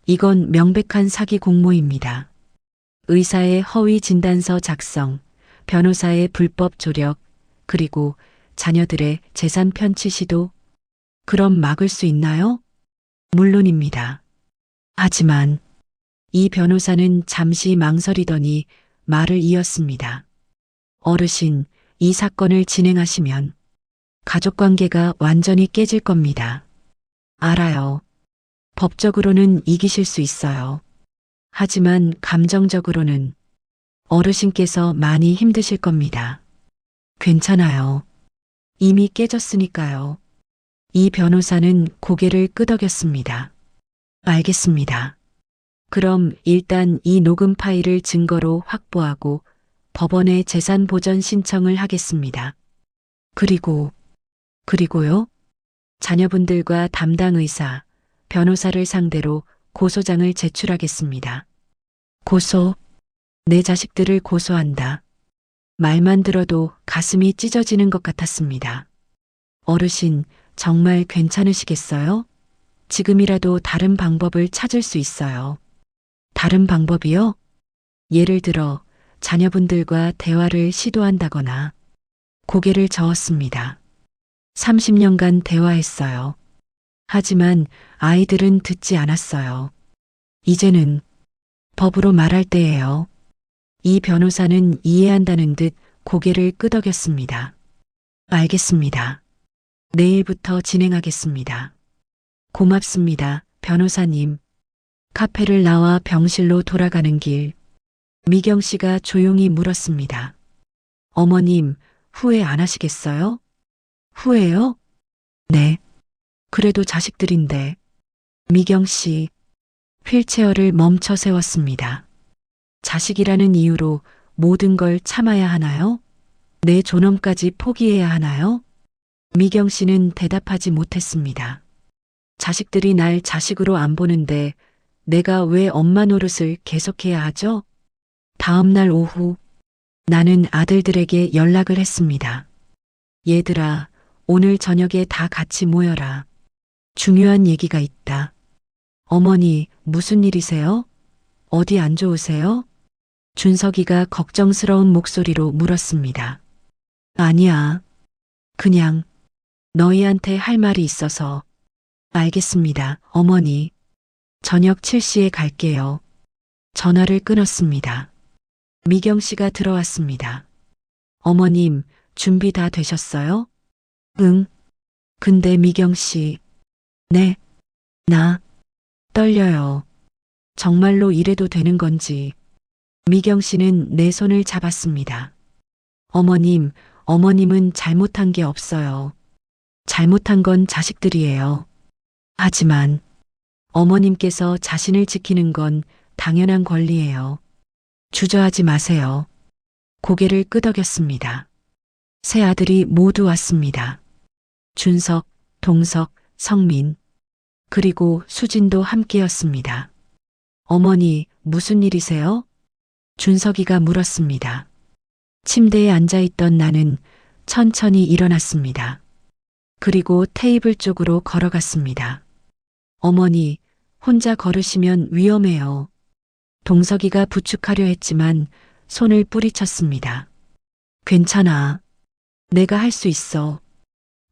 이건 명백한 사기 공모입니다. 의사의 허위 진단서 작성, 변호사의 불법 조력, 그리고 자녀들의 재산 편취 시도, 그럼 막을 수 있나요? 물론입니다. 하지만 이 변호사는 잠시 망설이더니 말을 이었습니다. 어르신, 이 사건을 진행하시면 가족 관계가 완전히 깨질 겁니다. 알아요. 법적으로는 이기실 수 있어요. 하지만 감정적으로는 어르신께서 많이 힘드실 겁니다. 괜찮아요. 이미 깨졌으니까요. 이 변호사는 고개를 끄덕였습니다. 알겠습니다. 그럼 일단 이 녹음 파일을 증거로 확보하고 법원에 재산 보전 신청을 하겠습니다. 그리고요? 자녀분들과 담당 의사, 변호사를 상대로 고소장을 제출하겠습니다. 고소? 내 자식들을 고소한다. 말만 들어도 가슴이 찢어지는 것 같았습니다. 어르신, 정말 괜찮으시겠어요? 지금이라도 다른 방법을 찾을 수 있어요. 다른 방법이요? 예를 들어 자녀분들과 대화를 시도한다거나. 고개를 저었습니다. 30년간 대화했어요. 하지만 아이들은 듣지 않았어요. 이제는 법으로 말할 때예요. 이 변호사는 이해한다는 듯 고개를 끄덕였습니다. 알겠습니다. 내일부터 진행하겠습니다. 고맙습니다, 변호사님. 카페를 나와 병실로 돌아가는 길, 미경 씨가 조용히 물었습니다. 어머님, 후회 안 하시겠어요? 후회요? 네. 그래도 자식들인데. 미경 씨, 휠체어를 멈춰 세웠습니다. 자식이라는 이유로 모든 걸 참아야 하나요? 내 존엄까지 포기해야 하나요? 미경 씨는 대답하지 못했습니다. 자식들이 날 자식으로 안 보는데 내가 왜 엄마 노릇을 계속해야 하죠? 다음 날 오후 나는 아들들에게 연락을 했습니다. 얘들아, 오늘 저녁에 다 같이 모여라. 중요한 얘기가 있다. 어머니, 무슨 일이세요? 어디 안 좋으세요? 준석이가 걱정스러운 목소리로 물었습니다. 아니야. 그냥 너희한테 할 말이 있어서. 알겠습니다, 어머니. 저녁 7시에 갈게요. 전화를 끊었습니다. 미경 씨가 들어왔습니다. 어머님, 준비 다 되셨어요? 응. 근데 미경 씨. 네. 나 떨려요. 정말로 이래도 되는 건지. 미경 씨는 내 손을 잡았습니다. 어머님은 잘못한 게 없어요. 잘못한 건 자식들이에요. 하지만 어머님께서 자신을 지키는 건 당연한 권리예요. 주저하지 마세요. 고개를 끄덕였습니다. 세 아들이 모두 왔습니다. 준석, 동석, 성민, 그리고 수진도 함께였습니다. 어머니, 무슨 일이세요? 준석이가 물었습니다. 침대에 앉아있던 나는 천천히 일어났습니다. 그리고 테이블 쪽으로 걸어갔습니다. 어머니, 혼자 걸으시면 위험해요. 동석이가 부축하려 했지만 손을 뿌리쳤습니다. 괜찮아. 내가 할 수 있어.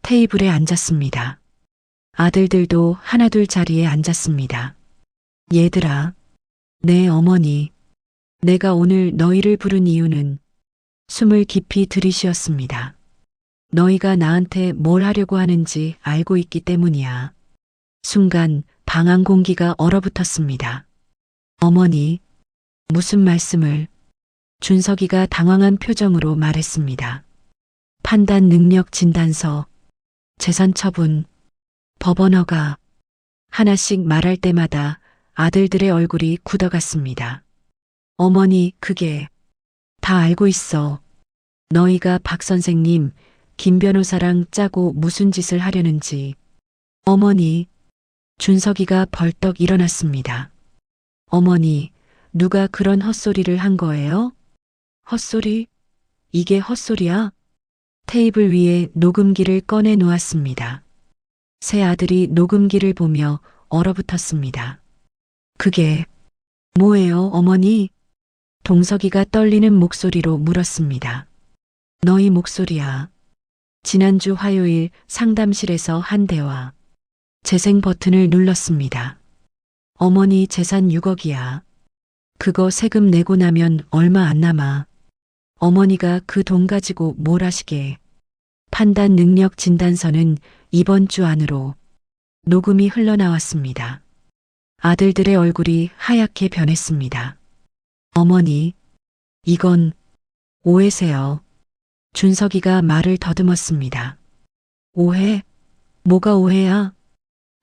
테이블에 앉았습니다. 아들들도 하나둘 자리에 앉았습니다. 얘들아, 네 어머니. 내가 오늘 너희를 부른 이유는 숨을 깊이 들이쉬었습니다. 너희가 나한테 뭘 하려고 하는지 알고 있기 때문이야. 순간 방안 공기가 얼어붙었습니다. 어머니, 무슨 말씀을? 준석이가 당황한 표정으로 말했습니다. 판단 능력 진단서, 재산 처분, 법원 허가. 하나씩 말할 때마다 아들들의 얼굴이 굳어갔습니다. 어머니, 그게 다 알고 있어. 너희가 박 선생님, 김 변호사랑 짜고 무슨 짓을 하려는지. 어머니, 준석이가 벌떡 일어났습니다. 어머니, 누가 그런 헛소리를 한 거예요? 헛소리? 이게 헛소리야? 테이블 위에 녹음기를 꺼내 놓았습니다. 세 아들이 녹음기를 보며 얼어붙었습니다. 그게 뭐예요, 어머니? 동석이가 떨리는 목소리로 물었습니다. 너희 목소리야. 지난주 화요일 상담실에서 한 대화. 재생 버튼을 눌렀습니다. 어머니 재산 6억이야. 그거 세금 내고 나면 얼마 안 남아. 어머니가 그 돈 가지고 뭘 하시게. 판단 능력 진단서는 이번 주 안으로. 녹음이 흘러나왔습니다. 아들들의 얼굴이 하얗게 변했습니다. 어머니, 이건 오해세요. 준석이가 말을 더듬었습니다. 오해? 뭐가 오해야?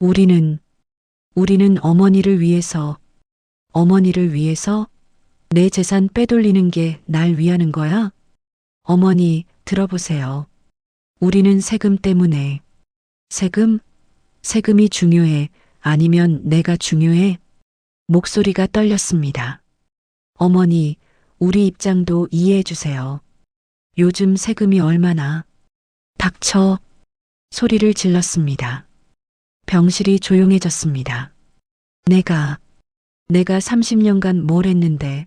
우리는 어머니를 위해서 내 재산 빼돌리는 게 날 위하는 거야? 어머니, 들어보세요. 우리는 세금 때문에. 세금이 중요해? 아니면 내가 중요해? 목소리가 떨렸습니다. 어머니, 우리 입장도 이해해 주세요. 요즘 세금이 얼마나? 닥쳐. 소리를 질렀습니다. 병실이 조용해졌습니다. 내가 30년간 뭘 했는데.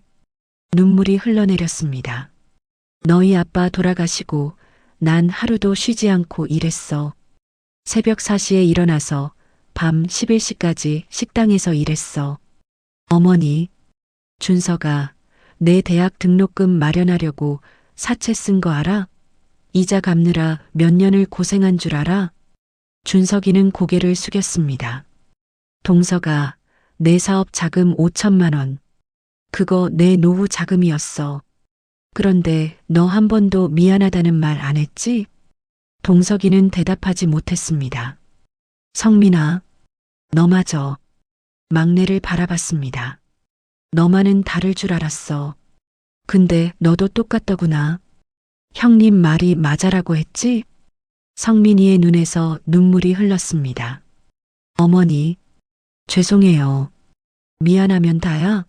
눈물이 흘러내렸습니다. 너희 아빠 돌아가시고 난 하루도 쉬지 않고 일했어. 새벽 4시에 일어나서 밤 11시까지 식당에서 일했어. 어머니, 준서가 내 대학 등록금 마련하려고 사채 쓴 거 알아? 이자 갚느라 몇 년을 고생한 줄 알아? 준석이는 고개를 숙였습니다. 동서가 내 사업 자금 5천만 원. 그거 내 노후 자금이었어. 그런데 너 한 번도 미안하다는 말 안 했지? 동석이는 대답하지 못했습니다. 성민아, 너마저. 막내를 바라봤습니다. 너만은 다를 줄 알았어. 근데 너도 똑같더구나. 형님 말이 맞아라고 했지? 성민이의 눈에서 눈물이 흘렀습니다. 어머니, 죄송해요. 미안하면 다야?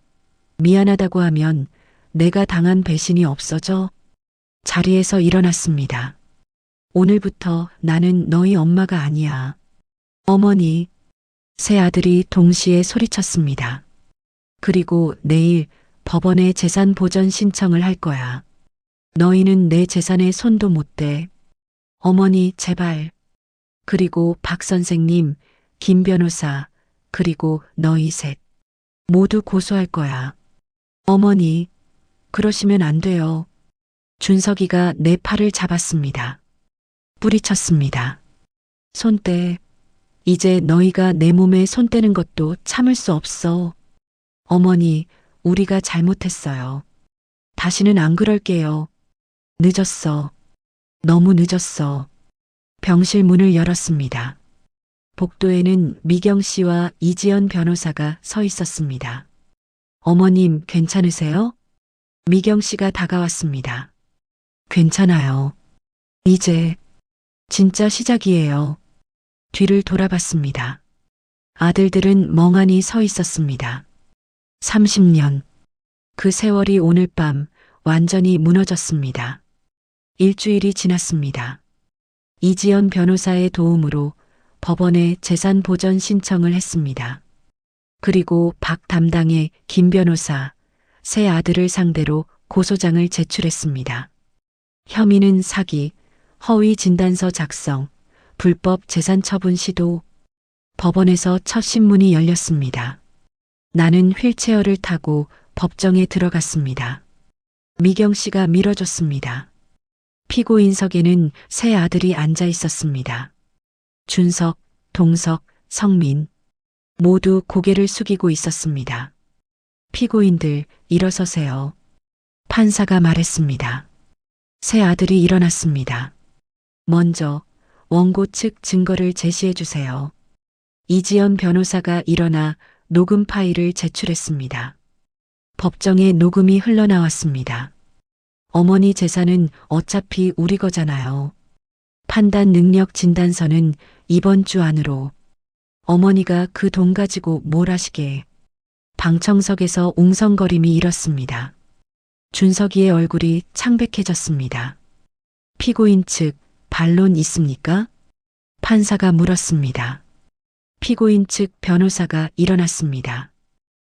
미안하다고 하면 내가 당한 배신이 없어져? 자리에서 일어났습니다. 오늘부터 나는 너희 엄마가 아니야. 어머니, 세 아들이 동시에 소리쳤습니다. 그리고 내일 법원에 재산 보전 신청을 할 거야. 너희는 내 재산에 손도 못 대. 어머니, 제발. 그리고 박 선생님, 김 변호사, 그리고 너희 셋. 모두 고소할 거야. 어머니, 그러시면 안 돼요. 준석이가 내 팔을 잡았습니다. 뿌리쳤습니다. 손 떼. 이제 너희가 내 몸에 손 떼는 것도 참을 수 없어. 어머니, 우리가 잘못했어요. 다시는 안 그럴게요. 늦었어. 너무 늦었어. 병실 문을 열었습니다. 복도에는 미경 씨와 이지연 변호사가 서 있었습니다. 어머님, 괜찮으세요? 미경 씨가 다가왔습니다. 괜찮아요. 이제 진짜 시작이에요. 뒤를 돌아봤습니다. 아들들은 멍하니 서 있었습니다. 30년. 그 세월이 오늘 밤 완전히 무너졌습니다. 일주일이 지났습니다. 이지연 변호사의 도움으로 법원에 재산 보전 신청을 했습니다. 그리고 박 담당의 김 변호사, 세 아들을 상대로 고소장을 제출했습니다. 혐의는 사기, 허위 진단서 작성, 불법 재산 처분 시도. 법원에서 첫 신문이 열렸습니다. 나는 휠체어를 타고 법정에 들어갔습니다. 미경 씨가 밀어줬습니다. 피고인석에는 세 아들이 앉아 있었습니다. 준석, 동석, 성민. 모두 고개를 숙이고 있었습니다. 피고인들, 일어서세요. 판사가 말했습니다. 세 아들이 일어났습니다. 먼저 원고 측 증거를 제시해 주세요. 이지연 변호사가 일어나 녹음 파일을 제출했습니다. 법정에 녹음이 흘러나왔습니다. 어머니 재산은 어차피 우리 거잖아요. 판단 능력 진단서는 이번 주 안으로. 어머니가 그 돈 가지고 뭘 하시게. 방청석에서 웅성거림이 일었습니다. 준석이의 얼굴이 창백해졌습니다. 피고인 측 반론 있습니까? 판사가 물었습니다. 피고인 측 변호사가 일어났습니다.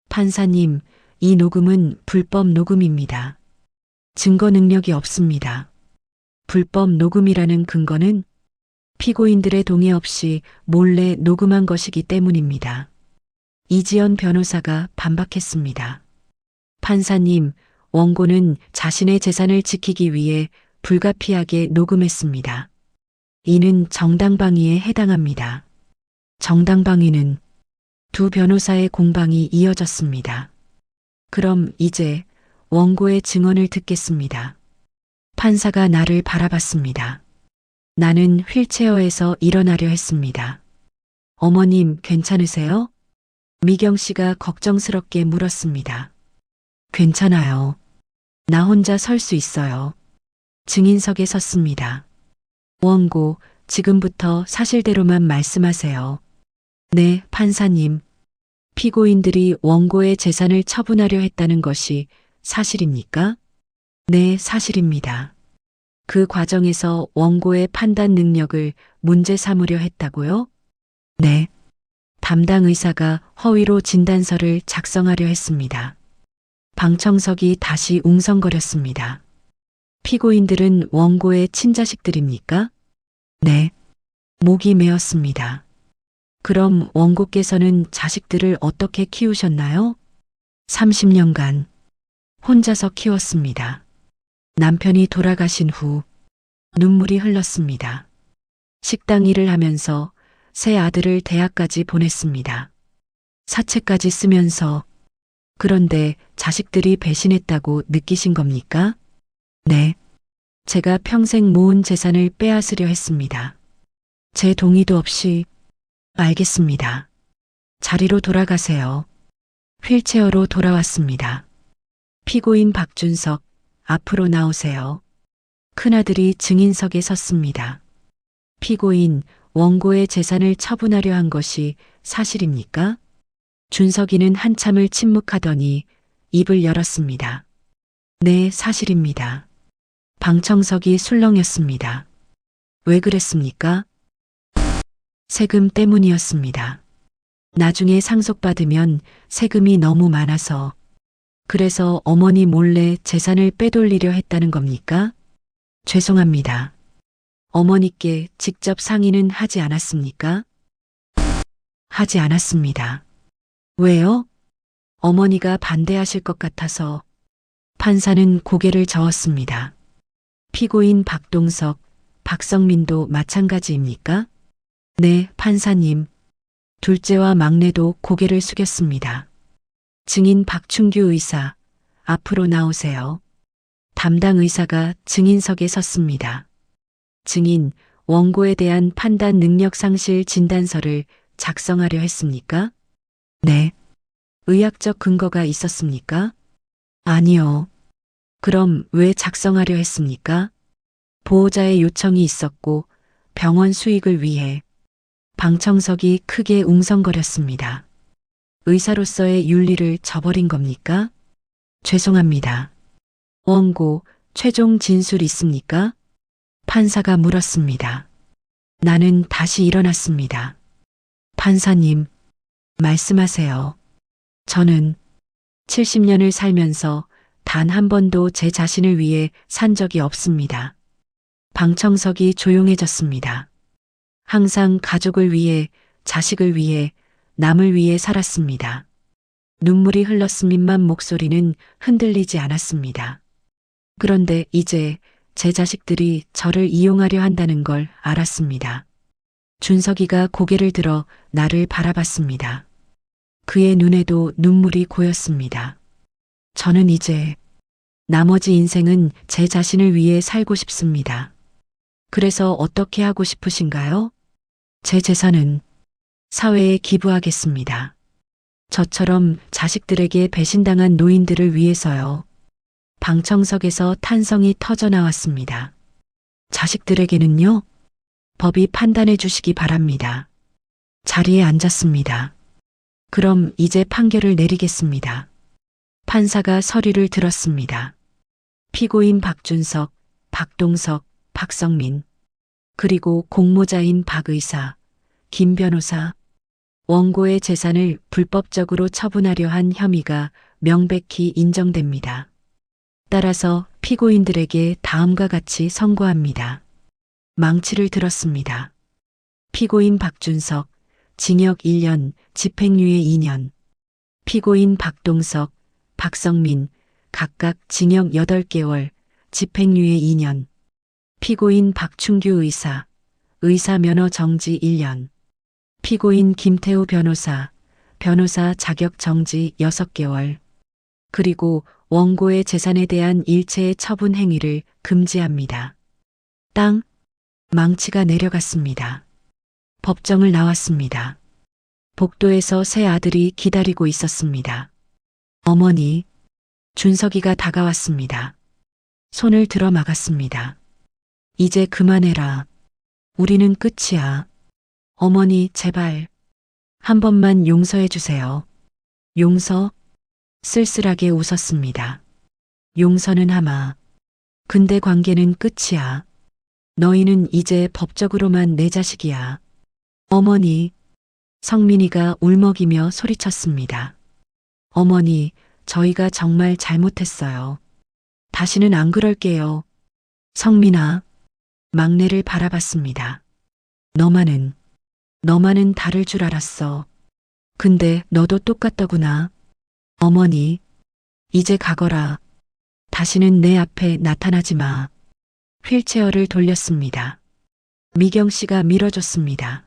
판사님, 이 녹음은 불법 녹음입니다. 증거 능력이 없습니다. 불법 녹음이라는 근거는 피고인들의 동의 없이 몰래 녹음한 것이기 때문입니다. 이지연 변호사가 반박했습니다. 판사님, 원고는 자신의 재산을 지키기 위해 불가피하게 녹음했습니다. 이는 정당방위에 해당합니다. 정당방위는 두 변호사의 공방이 이어졌습니다. 그럼 이제 원고의 증언을 듣겠습니다. 판사가 나를 바라봤습니다. 나는 휠체어에서 일어나려 했습니다. 어머님, 괜찮으세요? 미경 씨가 걱정스럽게 물었습니다. 괜찮아요. 나 혼자 설 수 있어요. 증인석에 섰습니다. 원고, 지금부터 사실대로만 말씀하세요. 네, 판사님. 피고인들이 원고의 재산을 처분하려 했다는 것이 사실입니까? 네, 사실입니다. 그 과정에서 원고의 판단 능력을 문제 삼으려 했다고요? 네. 담당 의사가 허위로 진단서를 작성하려 했습니다. 방청석이 다시 웅성거렸습니다. 피고인들은 원고의 친자식들입니까? 네. 목이 메었습니다. 그럼 원고께서는 자식들을 어떻게 키우셨나요? 30년간 혼자서 키웠습니다. 남편이 돌아가신 후 눈물이 흘렀습니다. 식당 일을 하면서 새 아들을 대학까지 보냈습니다. 사채까지 쓰면서. 그런데 자식들이 배신했다고 느끼신 겁니까? 네. 제가 평생 모은 재산을 빼앗으려 했습니다. 제 동의도 없이. 알겠습니다. 자리로 돌아가세요. 휠체어로 돌아왔습니다. 피고인 박준석, 앞으로 나오세요. 큰아들이 증인석에 섰습니다. 피고인, 원고의 재산을 처분하려 한 것이 사실입니까? 준석이는 한참을 침묵하더니 입을 열었습니다. 네, 사실입니다. 방청석이 술렁였습니다. 왜 그랬습니까? 세금 때문이었습니다. 나중에 상속받으면 세금이 너무 많아서. 그래서 어머니 몰래 재산을 빼돌리려 했다는 겁니까? 죄송합니다. 어머니께 직접 상의는 하지 않았습니까? 하지 않았습니다. 왜요? 어머니가 반대하실 것 같아서. 판사는 고개를 저었습니다. 피고인 박동석, 박성민도 마찬가지입니까? 네, 판사님. 둘째와 막내도 고개를 숙였습니다. 증인 박춘규 의사, 앞으로 나오세요. 담당 의사가 증인석에 섰습니다. 증인, 원고에 대한 판단 능력 상실 진단서를 작성하려 했습니까? 네. 의학적 근거가 있었습니까? 아니요. 그럼 왜 작성하려 했습니까? 보호자의 요청이 있었고 병원 수익을 위해. 방청석이 크게 웅성거렸습니다. 의사로서의 윤리를 저버린 겁니까? 죄송합니다. 원고, 최종 진술 있습니까? 판사가 물었습니다. 나는 다시 일어났습니다. 판사님, 말씀하세요. 저는 70년을 살면서 단 한 번도 제 자신을 위해 산 적이 없습니다. 방청석이 조용해졌습니다. 항상 가족을 위해, 자식을 위해, 남을 위해 살았습니다. 눈물이 흘렀음인만 목소리는 흔들리지 않았습니다. 그런데 이제 제 자식들이 저를 이용하려 한다는 걸 알았습니다. 준석이가 고개를 들어 나를 바라봤습니다. 그의 눈에도 눈물이 고였습니다. 저는 이제 나머지 인생은 제 자신을 위해 살고 싶습니다. 그래서 어떻게 하고 싶으신가요? 제 재산은 사회에 기부하겠습니다. 저처럼 자식들에게 배신당한 노인들을 위해서요. 방청석에서 탄성이 터져 나왔습니다. 자식들에게는요? 법이 판단해 주시기 바랍니다. 자리에 앉았습니다. 그럼 이제 판결을 내리겠습니다. 판사가 서류를 들었습니다. 피고인 박준석, 박동석, 박성민, 그리고 공모자인 박 의사, 김 변호사, 원고의 재산을 불법적으로 처분하려 한 혐의가 명백히 인정됩니다. 따라서 피고인들에게 다음과 같이 선고합니다. 망치를 들었습니다. 피고인 박준석, 징역 1년, 집행유예 2년. 피고인 박동석, 박성민, 각각 징역 8개월, 집행유예 2년. 피고인 박춘규 의사, 의사 면허 정지 1년. 피고인 김태우 변호사, 변호사 자격 정지 6개월. 그리고 원고의 재산에 대한 일체의 처분 행위를 금지합니다. 땅, 망치가 내려갔습니다. 법정을 나왔습니다. 복도에서 새 아들이 기다리고 있었습니다. 어머니, 준석이가 다가왔습니다. 손을 들어 막았습니다. 이제 그만해라. 우리는 끝이야. 어머니, 제발. 한 번만 용서해 주세요. 용서? 쓸쓸하게 웃었습니다. 용서는 하마. 근데 관계는 끝이야. 너희는 이제 법적으로만 내 자식이야. 어머니. 성민이가 울먹이며 소리쳤습니다. 어머니, 저희가 정말 잘못했어요. 다시는 안 그럴게요. 성민아. 막내를 바라봤습니다. 너만은 다를 줄 알았어. 근데 너도 똑같더구나. 어머니, 이제 가거라. 다시는 내 앞에 나타나지 마. 휠체어를 돌렸습니다. 미경 씨가 밀어줬습니다.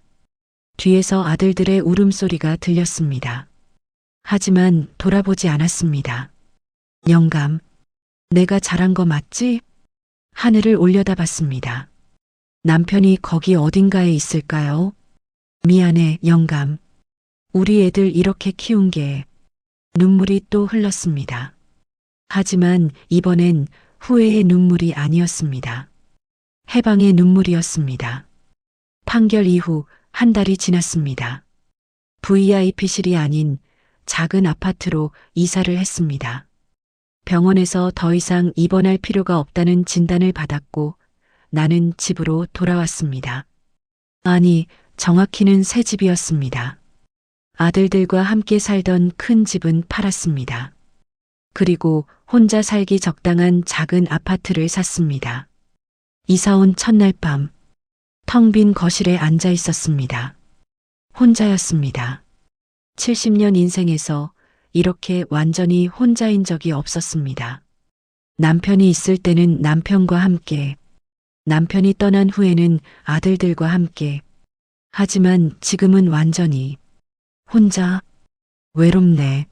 뒤에서 아들들의 울음소리가 들렸습니다. 하지만 돌아보지 않았습니다. 영감, 내가 잘한 거 맞지? 하늘을 올려다봤습니다. 남편이 거기 어딘가에 있을까요? 미안해, 영감. 우리 애들 이렇게 키운 게. 눈물이 또 흘렀습니다. 하지만 이번엔 후회의 눈물이 아니었습니다. 해방의 눈물이었습니다. 판결 이후 한 달이 지났습니다. VIP실이 아닌 작은 아파트로 이사를 했습니다. 병원에서 더 이상 입원할 필요가 없다는 진단을 받았고 나는 집으로 돌아왔습니다. 아니, 정확히는 새 집이었습니다. 아들들과 함께 살던 큰 집은 팔았습니다. 그리고 혼자 살기 적당한 작은 아파트를 샀습니다. 이사 온 첫날 밤, 텅 빈 거실에 앉아 있었습니다. 혼자였습니다. 70년 인생에서 이렇게 완전히 혼자인 적이 없었습니다. 남편이 있을 때는 남편과 함께, 남편이 떠난 후에는 아들들과 함께. 하지만 지금은 완전히 혼자. 외롭네.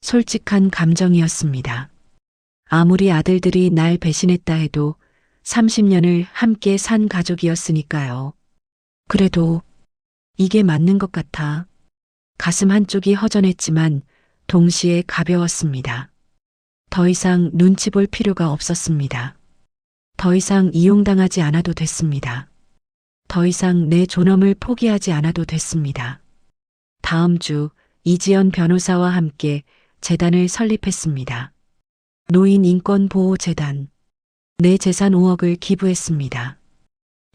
솔직한 감정이었습니다. 아무리 아들들이 날 배신했다 해도 30년을 함께 산 가족이었으니까요. 그래도 이게 맞는 것 같아. 가슴 한쪽이 허전했지만 동시에 가벼웠습니다. 더 이상 눈치 볼 필요가 없었습니다. 더 이상 이용당하지 않아도 됐습니다. 더 이상 내 존엄을 포기하지 않아도 됐습니다. 다음 주 이지연 변호사와 함께 재단을 설립했습니다. 노인인권보호재단. 내 재산 5억을 기부했습니다.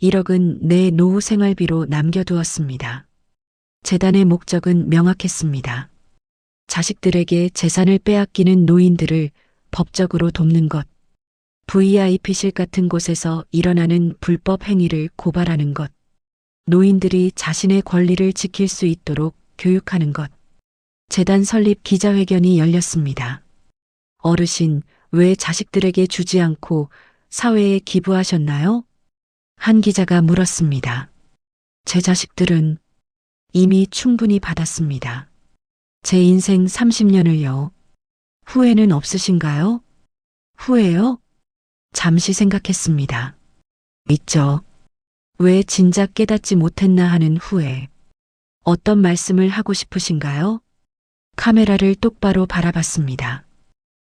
1억은 내 노후 생활비로 남겨두었습니다. 재단의 목적은 명확했습니다. 자식들에게 재산을 빼앗기는 노인들을 법적으로 돕는 것. VIP실 같은 곳에서 일어나는 불법 행위를 고발하는 것. 노인들이 자신의 권리를 지킬 수 있도록 교육하는 것. 재단 설립 기자회견이 열렸습니다. 어르신, 왜 자식들에게 주지 않고 사회에 기부하셨나요? 한 기자가 물었습니다. 제 자식들은 이미 충분히 받았습니다. 제 인생 30년을요. 후회는 없으신가요? 후회요? 잠시 생각했습니다. 있죠. 왜 진작 깨닫지 못했나 하는 후회. 어떤 말씀을 하고 싶으신가요? 카메라를 똑바로 바라봤습니다.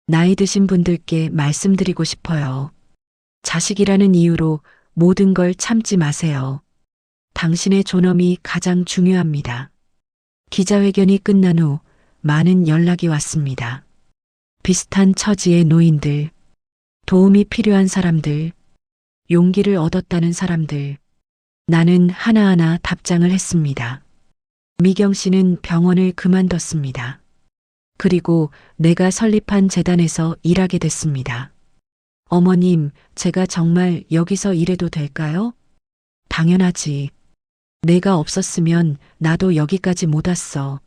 나이 드신 분들께 말씀드리고 싶어요. 자식이라는 이유로 모든 걸 참지 마세요. 당신의 존엄이 가장 중요합니다. 기자회견이 끝난 후 많은 연락이 왔습니다. 비슷한 처지의 노인들, 도움이 필요한 사람들, 용기를 얻었다는 사람들. 나는 하나하나 답장을 했습니다. 미경 씨는 병원을 그만뒀습니다. 그리고 내가 설립한 재단에서 일하게 됐습니다. 어머님, 제가 정말 여기서 일해도 될까요? 당연하지. 내가 없었으면 나도 여기까지 못 왔어.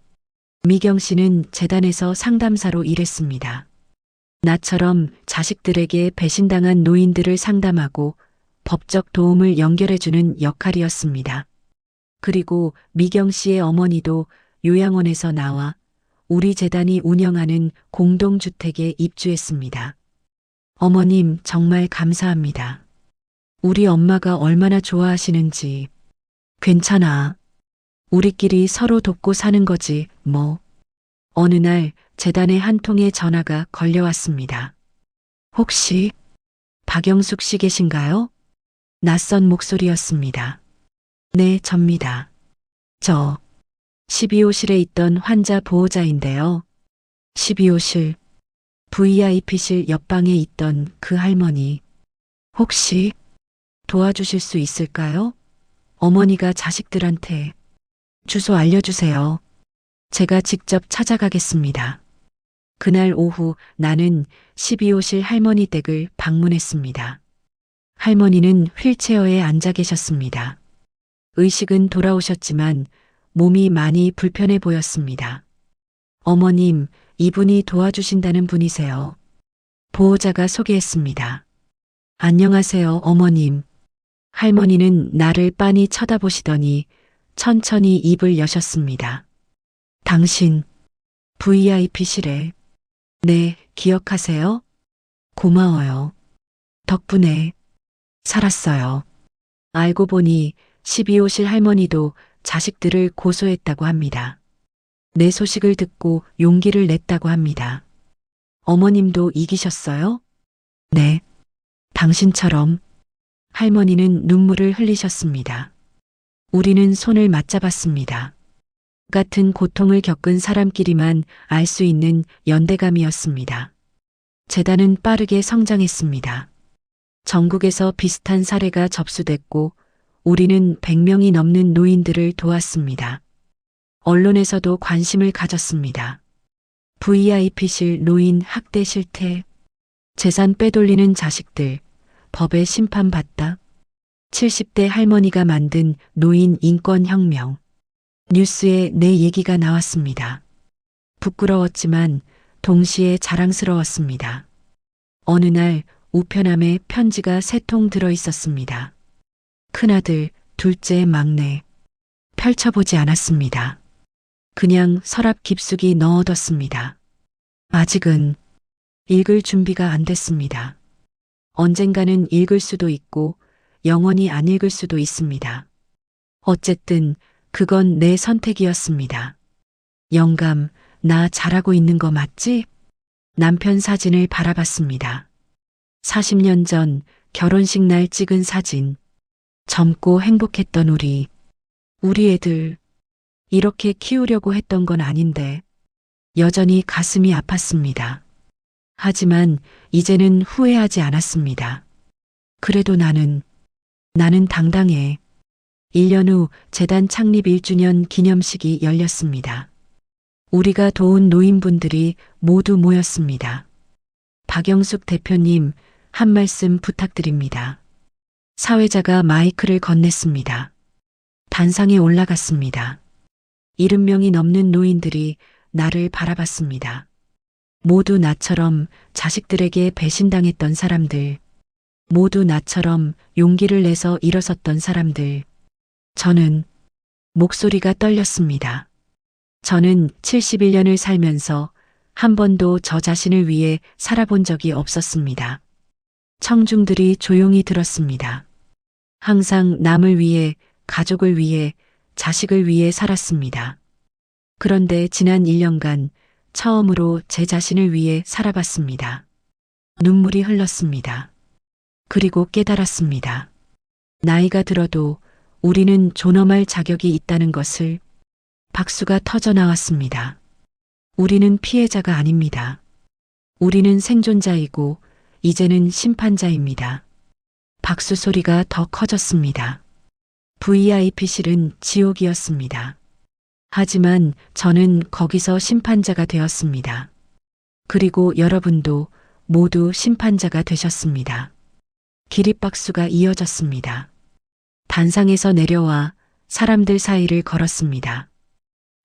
미경 씨는 재단에서 상담사로 일했습니다. 나처럼 자식들에게 배신당한 노인들을 상담하고 법적 도움을 연결해주는 역할이었습니다. 그리고 미경 씨의 어머니도 요양원에서 나와 우리 재단이 운영하는 공동주택에 입주했습니다. 어머님, 정말 감사합니다. 우리 엄마가 얼마나 좋아하시는지. 괜찮아. 우리끼리 서로 돕고 사는 거지, 뭐. 어느 날 재단에 한 통의 전화가 걸려왔습니다. 혹시 박영숙 씨 계신가요? 낯선 목소리였습니다. 네, 접니다. 저 12호실에 있던 환자 보호자인데요. 12호실, VIP실 옆방에 있던 그 할머니. 혹시 도와주실 수 있을까요? 어머니가 자식들한테 주소 알려주세요. 제가 직접 찾아가겠습니다. 그날 오후 나는 12호실 할머니 댁을 방문했습니다. 할머니는 휠체어에 앉아 계셨습니다. 의식은 돌아오셨지만 몸이 많이 불편해 보였습니다. 어머님, 이분이 도와주신다는 분이세요. 보호자가 소개했습니다. 안녕하세요, 어머님. 할머니는 나를 빤히 쳐다보시더니 천천히 입을 여셨습니다. 당신, VIP실에. 네, 기억하세요? 고마워요. 덕분에 살았어요. 알고 보니 12호실 할머니도 자식들을 고소했다고 합니다. 내 소식을 듣고 용기를 냈다고 합니다. 어머님도 이기셨어요? 네. 당신처럼. 할머니는 눈물을 흘리셨습니다. 우리는 손을 맞잡았습니다. 같은 고통을 겪은 사람끼리만 알 수 있는 연대감이었습니다. 재단은 빠르게 성장했습니다. 전국에서 비슷한 사례가 접수됐고 우리는 100명이 넘는 노인들을 도왔습니다. 언론에서도 관심을 가졌습니다. VIP실 노인 학대 실태, 재산 빼돌리는 자식들, 법에 심판받다, 70대 할머니가 만든 노인 인권혁명. 뉴스에 내 얘기가 나왔습니다. 부끄러웠지만 동시에 자랑스러웠습니다. 어느 날 우편함에 편지가 3통 들어 있었습니다. 큰아들, 둘째, 막내. 펼쳐보지 않았습니다. 그냥 서랍 깊숙이 넣어뒀습니다. 아직은 읽을 준비가 안 됐습니다. 언젠가는 읽을 수도 있고 영원히 안 읽을 수도 있습니다. 어쨌든 그건 내 선택이었습니다. 영감, 나 잘하고 있는 거 맞지? 남편 사진을 바라봤습니다. 40년 전 결혼식 날 찍은 사진. 젊고 행복했던 우리 애들. 이렇게 키우려고 했던 건 아닌데 여전히 가슴이 아팠습니다. 하지만 이제는 후회하지 않았습니다. 그래도 나는 당당해. 1년 후 재단 창립 1주년 기념식이 열렸습니다. 우리가 도운 노인분들이 모두 모였습니다. 박영숙 대표님, 한 말씀 부탁드립니다. 사회자가 마이크를 건넸습니다. 단상에 올라갔습니다. 70명이 넘는 노인들이 나를 바라봤습니다. 모두 나처럼 자식들에게 배신당했던 사람들, 모두 나처럼 용기를 내서 일어섰던 사람들. 저는 목소리가 떨렸습니다. 저는 71년을 살면서 한 번도 저 자신을 위해 살아본 적이 없었습니다. 청중들이 조용히 들었습니다. 항상 남을 위해, 가족을 위해, 자식을 위해 살았습니다. 그런데 지난 1년간 처음으로 제 자신을 위해 살아봤습니다. 눈물이 흘렀습니다. 그리고 깨달았습니다. 나이가 들어도 우리는 존엄할 자격이 있다는 것을. 박수가 터져 나왔습니다. 우리는 피해자가 아닙니다. 우리는 생존자이고 이제는 심판자입니다. 박수 소리가 더 커졌습니다. VIP실은 지옥이었습니다. 하지만 저는 거기서 심판자가 되었습니다. 그리고 여러분도 모두 심판자가 되셨습니다. 기립박수가 이어졌습니다. 단상에서 내려와 사람들 사이를 걸었습니다.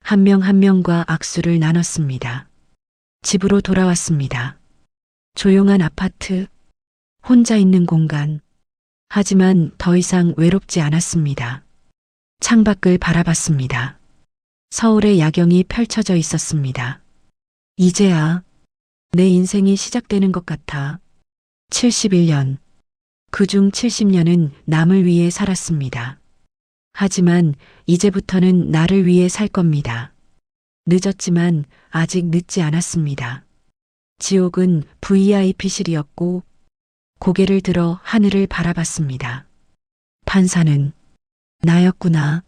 한 명 한 명과 악수를 나눴습니다. 집으로 돌아왔습니다. 조용한 아파트, 혼자 있는 공간. 하지만 더 이상 외롭지 않았습니다. 창밖을 바라봤습니다. 서울의 야경이 펼쳐져 있었습니다. 이제야 내 인생이 시작되는 것 같아. 71년. 그중 70년은 남을 위해 살았습니다. 하지만 이제부터는 나를 위해 살 겁니다. 늦었지만 아직 늦지 않았습니다. 지옥은 VIP실이었고 고개를 들어 하늘을 바라봤습니다. 판사는 나였구나.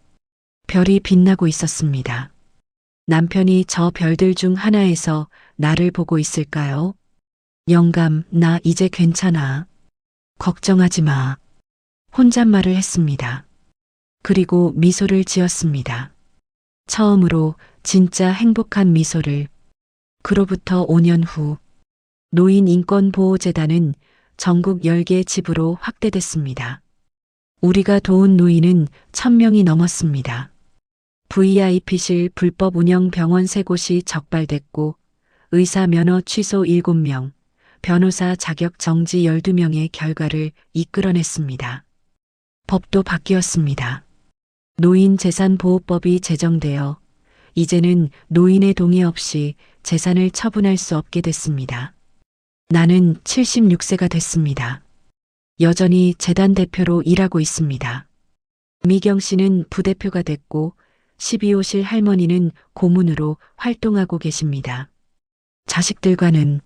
별이 빛나고 있었습니다. 남편이 저 별들 중 하나에서 나를 보고 있을까요? 영감, 나 이제 괜찮아. 걱정하지 마. 혼잣말을 했습니다. 그리고 미소를 지었습니다. 처음으로 진짜 행복한 미소를. 그로부터 5년 후 노인인권보호재단은 전국 10개 지부로 확대됐습니다. 우리가 도운 노인은 1000명이 넘었습니다. VIP실 불법 운영 병원 3곳이 적발됐고 의사 면허 취소 7명, 변호사 자격 정지 12명의 결과를 이끌어냈습니다. 법도 바뀌었습니다. 노인재산보호법이 제정되어 이제는 노인의 동의 없이 재산을 처분할 수 없게 됐습니다. 나는 76세가 됐습니다. 여전히 재단 대표로 일하고 있습니다. 미경 씨는 부대표가 됐고 12호실 할머니는 고문으로 활동하고 계십니다. 자식들과는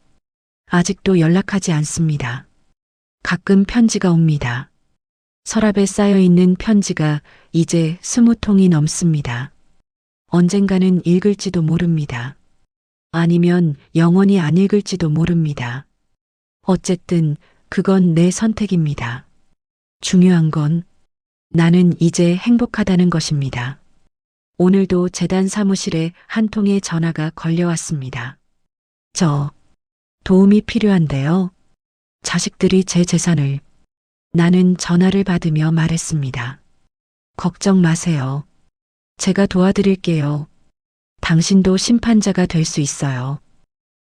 아직도 연락하지 않습니다. 가끔 편지가 옵니다. 서랍에 쌓여있는 편지가 이제 20통이 넘습니다. 언젠가는 읽을지도 모릅니다. 아니면 영원히 안 읽을지도 모릅니다. 어쨌든 그건 내 선택입니다. 중요한 건 나는 이제 행복하다는 것입니다. 오늘도 재단 사무실에 한 통의 전화가 걸려왔습니다. 저 도움이 필요한데요. 자식들이 제 재산을. 나는 전화를 받으며 말했습니다. 걱정 마세요. 제가 도와드릴게요. 당신도 심판자가 될 수 있어요.